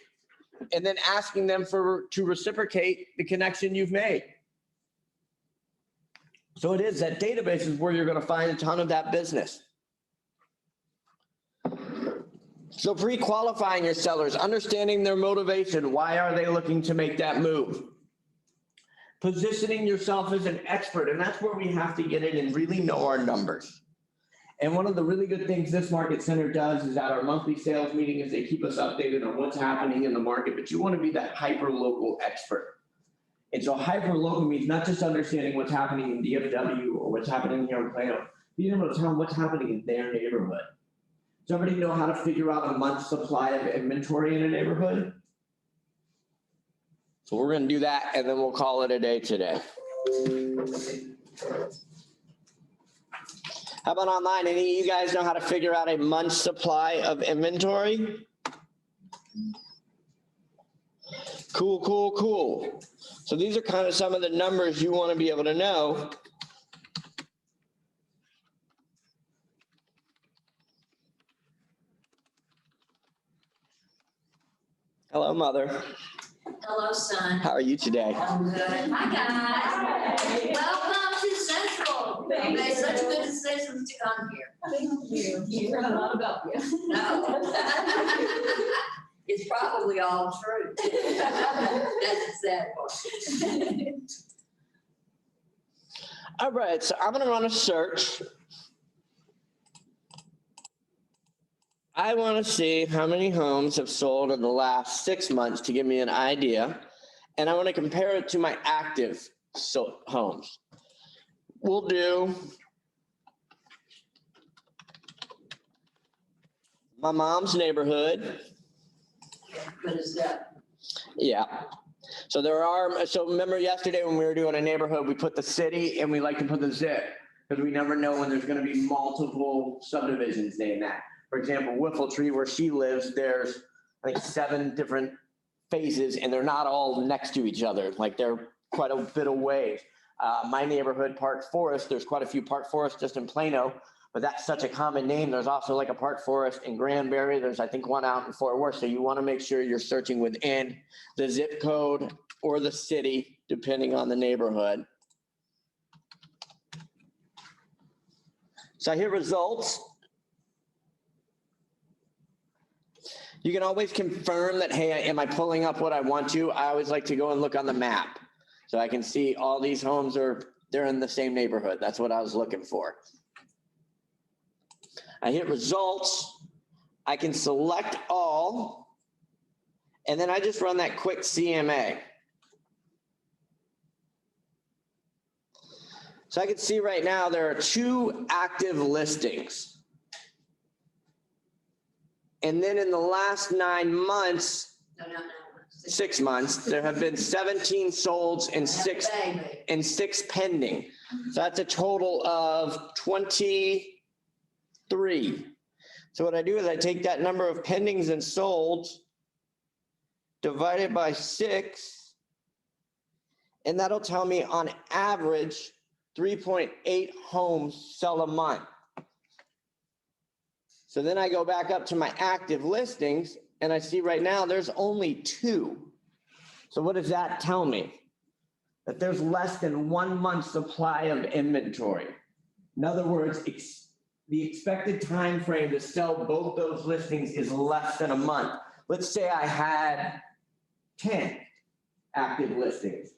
And then asking them to reciprocate the connection you've made. So it is that database is where you're going to find a ton of that business. So pre-qualifying your sellers, understanding their motivation. Why are they looking to make that move? Positioning yourself as an expert, and that's where we have to get in and really know our numbers. And one of the really good things this market center does is at our monthly sales meeting is they keep us updated on what's happening in the market, but you want to be that hyper-local expert. And so hyper-local means not just understanding what's happening in DFW or what's happening here in Plano, being able to tell them what's happening in their neighborhood. Does everybody know how to figure out a month's supply of inventory in a neighborhood? So we're going to do that, and then we'll call it a day today. How about online? Any of you guys know how to figure out a month's supply of inventory? Cool, cool, cool. So these are kind of some of the numbers you want to be able to know. Hello, Mother. Hello, son. How are you today? I'm good. Hi, guys. Welcome to Central. It's such good decisions to come here. Thank you. You heard a lot about you. No. It's probably all true. That's the sad part. All right, so I'm going to run a search. I want to see how many homes have sold in the last 6 months to give me an idea. And I want to compare it to my active homes. We'll do my mom's neighborhood. Good as that. Yeah. So remember yesterday when we were doing a neighborhood, we put the city and we like to put the zip because we never know when there's going to be multiple subdivisions named that. For example, Whiffletree, where she lives, there's, I think, 7 different phases, and they're not all next to each other. Like, they're quite a bit away. My neighborhood, Park Forest, there's quite a few Park Forests just in Plano, but that's such a common name. There's also like a Park Forest in Granbury. There's, I think, one out in Fort Worth. So you want to make sure you're searching within the zip code or the city, depending on the neighborhood. So I hit results. You can always confirm that, hey, am I pulling up what I want to? I always like to go and look on the map. So I can see all these homes they're in the same neighborhood. That's what I was looking for. I hit results. I can select all. And then I just run that quick CMA. So I can see right now there are 2 active listings. And then in the last 9 months, No. 6 months, there have been 17 solds and 6 pending. So that's a total of 23. So what I do is I take that number of pendings and solds, divide it by 6, and that'll tell me on average 3.8 homes sell a month. So then I go back up to my active listings and I see right now there's only 2. So what does that tell me? That there's less than 1 month's supply of inventory. In other words, the expected time frame to sell both those listings is less than a month. Let's say I had 10 active listings,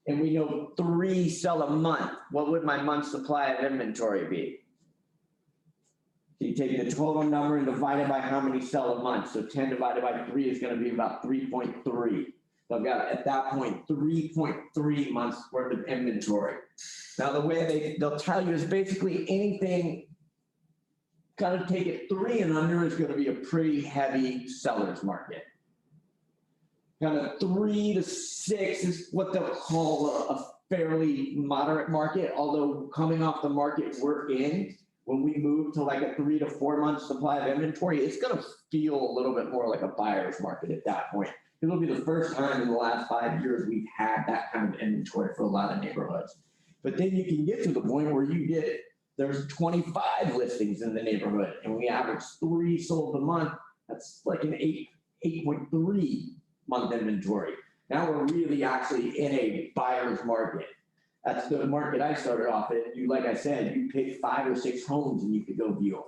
and we know 3 sell a month, what would my month supply of inventory be? So you take the total number and divide it by how many sell a month. So 10 divided by 3 is going to be about 3.3. So I've got at that point 3.3 months worth of inventory. Now the way they'll tell you is basically anything kind of take it 3 and under is going to be a pretty heavy seller's market. Kind of 3 to 6 is what they'll call a fairly moderate market, although coming off the market we're in, when we move to like a 3 to 4 month supply of inventory, it's going to feel a little bit more like a buyer's market at that point. It'll be the first time in the last 5 years we've had that kind of inventory for a lot of neighborhoods. But then you can get to the point where there's 25 listings in the neighborhood and we average 3 sold a month. That's like an 8.3 month inventory. Now we're really actually in a buyer's market. That's the market I started off in. You, like I said, you pick 5 or 6 homes and you could go view them.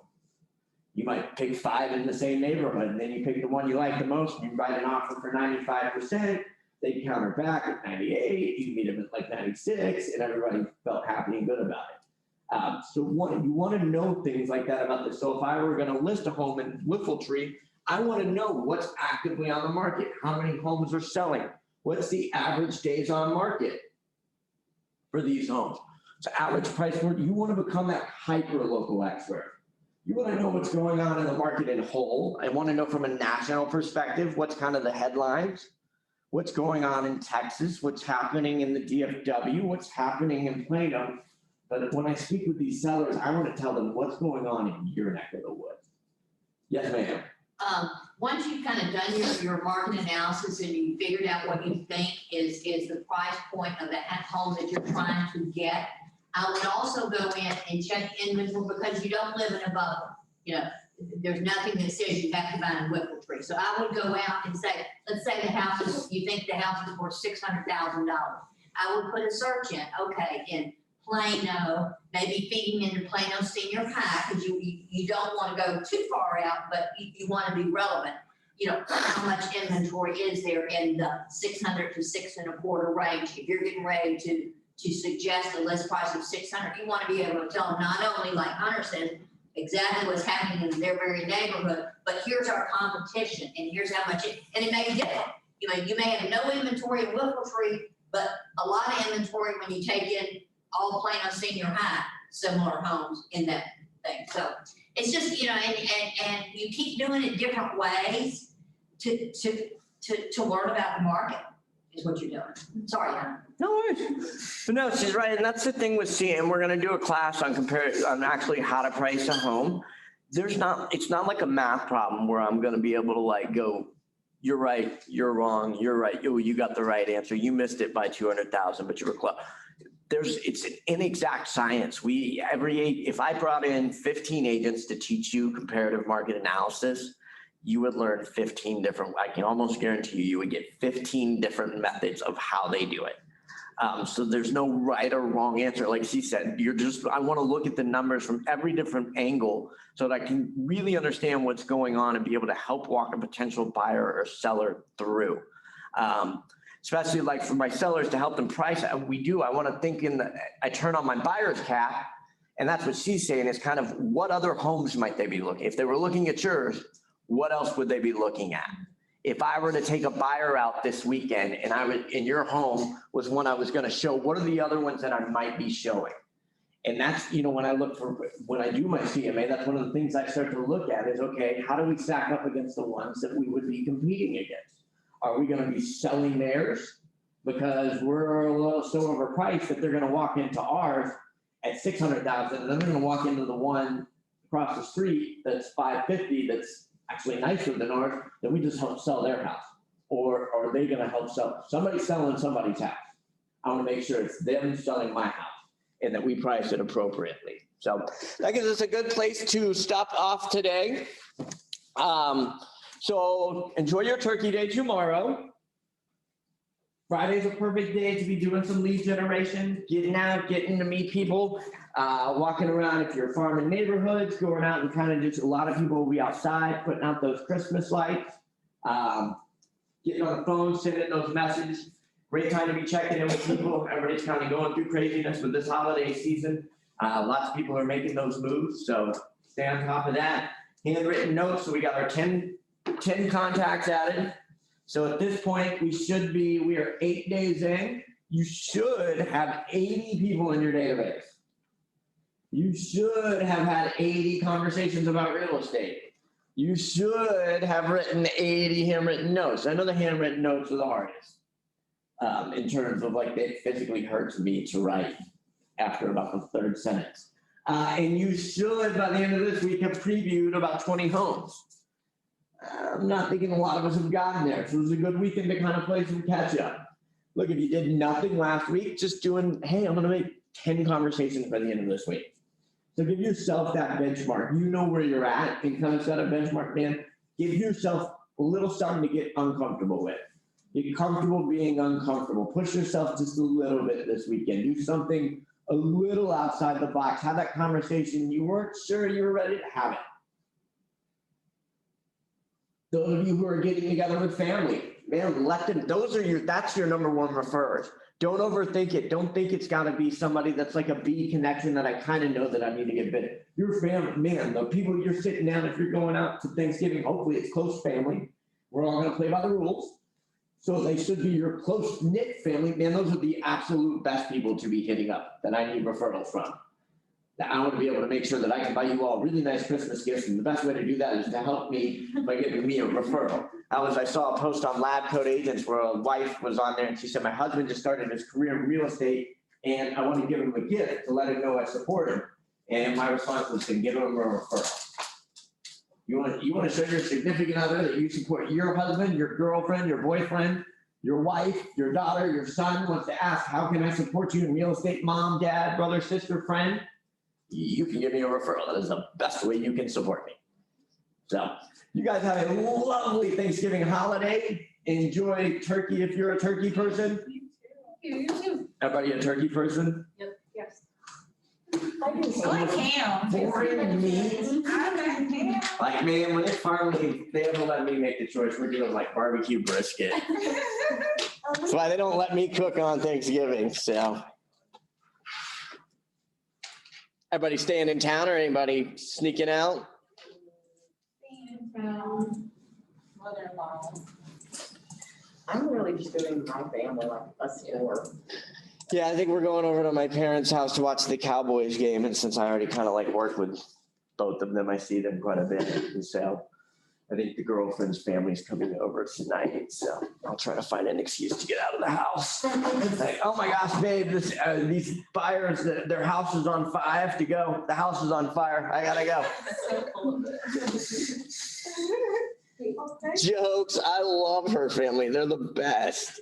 You might pick 5 in the same neighborhood, and then you pick the one you like the most, and you write an offer for 95%. They counter back at 98. You meet them at like 96, and everybody felt happy and good about it. So you want to know things like that about this. So if I were going to list a home in Whiffletree, I want to know what's actively on the market, how many homes are selling, what's the average days on market for these homes. So average price point, you want to become that hyper local expert. You want to know what's going on in the market in whole. I want to know from a national perspective, what's kind of the headlines, what's going on in Texas, what's happening in the DFW, what's happening in Plano. But when I speak with these sellers, I want to tell them what's going on in your neck of the woods. Yes, ma'am. Once you've kind of done your market analysis and you figured out what you think is the price point of the home that you're trying to get, I would also go in and check inventory because you don't live in a bubble. You know, there's nothing that says you have to buy in Whiffletree. So I would go out and say, let's say the house is, you think the house is worth $600,000. I would put a search in, okay, in Plano, maybe feeding into Plano Senior High, because you don't want to go too far out, but you want to be relevant. You know, how much inventory is there in the 600 to 6.25 range? If you're getting ready to suggest a list price of 600, you want to be able to tell them not only, like Hunter said, exactly what's happening in their very neighborhood, but here's our competition and here's how much and it may be different. You may have no inventory in Whiffletree, but a lot of inventory when you take in all Plano Senior High, similar homes in that thing. So it's just, you know, and you keep doing it different ways to learn about the market is what you're doing. Sorry, Hunter. No worries. But no, she's right. And that's the thing with CM. We're going to do a class on actually how to price a home. It's not like a math problem where I'm going to be able to like go, you're right, you're wrong, you're right. Oh, you got the right answer. You missed it by 200,000, but you were close. It's an inexact science. If I brought in 15 agents to teach you comparative market analysis, you would learn 15 different, I can almost guarantee you would get 15 different methods of how they do it. So there's no right or wrong answer. Like she said, I want to look at the numbers from every different angle so that I can really understand what's going on and be able to help walk a potential buyer or seller through. Especially like for my sellers to help them price, I want to think I turn on my buyer's cap, and that's what she's saying is kind of what other homes might they be looking? If they were looking at yours, what else would they be looking at? If I were to take a buyer out this weekend and your home was one I was going to show, what are the other ones that I might be showing? And that's, you know, when I do my CMA, that's one of the things I start to look at is, okay, how do we stack up against the ones that we would be competing against? Are we going to be selling theirs because we're a little so overpriced that they're going to walk into ours at 600,000 and then they're going to walk into the one across the street that's 550 that's actually nicer than ours, then we just help sell their house? Or are they going to help sell? Somebody's selling somebody's house. I want to make sure it's them selling my house and that we price it appropriately. So that gives us a good place to stop off today. So enjoy your turkey day tomorrow. Friday's a perfect day to be doing some lead generation, getting out, getting to meet people, walking around. If you're farming neighborhoods, going out and kind of just, a lot of people will be outside putting out those Christmas lights. getting on the phone, sending those messages. Great time to be checking in with people. Everybody's kind of going through craziness with this holiday season. Lots of people are making those moves, so stay on top of that. Handwritten notes, so we got our 10 contacts added. So at this point, we are 8 days in. You should have 80 people in your database. You should have had 80 conversations about real estate. You should have written 80 handwritten notes. I know the handwritten notes are the hardest. In terms of like, it physically hurts me to write after about the third sentence. And you should, by the end of this week, have previewed about 20 homes. I'm not thinking a lot of us have gotten there, so it was a good weekend to kind of play some catch up. Look, if you did nothing last week, just doing, hey, I'm gonna make 10 conversations by the end of this week. So give yourself that benchmark. You know where you're at and kind of set a benchmark, man. Give yourself a little something to get uncomfortable with. Get comfortable being uncomfortable. Push yourself just a little bit this weekend. Do something a little outside the box. Have that conversation you weren't sure you were ready to have it. Those of you who are getting together with family, man, that's your number one referrers. Don't overthink it. Don't think it's got to be somebody that's like a B connection that I kind of know that I need to get bit. Your family, man, the people you're sitting down, if you're going out to Thanksgiving, hopefully it's close family. We're all going to play by the rules. So they should be your close knit family. Man, those are the absolute best people to be hitting up that I need referrals from. Now, I want to be able to make sure that I can buy you all really nice Christmas gifts. And the best way to do that is to help me by giving me a referral. I saw a post on Lab Coat Agents where a wife was on there and she said, my husband just started his career in real estate and I want to give him a gift to let him know I support him. And my response was to give him a referral. You want to show your significant other that you support your husband, your girlfriend, your boyfriend, your wife, your daughter, your son wants to ask, how can I support you in real estate? Mom, dad, brother, sister, friend. You can give me a referral. That is the best way you can support me. So you guys have a lovely Thanksgiving holiday. Enjoy turkey if you're a turkey person. You too. Everybody a turkey person? Yes. I like ham. Boring meat. I like ham. Like, man, when it's finally, they ever let me make the choice, we're doing like barbecue brisket. That's why they don't let me cook on Thanksgiving, so. Everybody staying in town or anybody sneaking out? Mother-in-law. I'm really just doing my family, like us four. Yeah, I think we're going over to my parents' house to watch the Cowboys game. And since I already kind of like work with both of them, I see them quite a bit. And so I think the girlfriend's family's coming over tonight. So I'll try to find an excuse to get out of the house. It's like, oh my gosh, babe, these buyers, their house is on fire. I have to go. The house is on fire. I gotta go. So full of it. Jokes. I love her family. They're the best.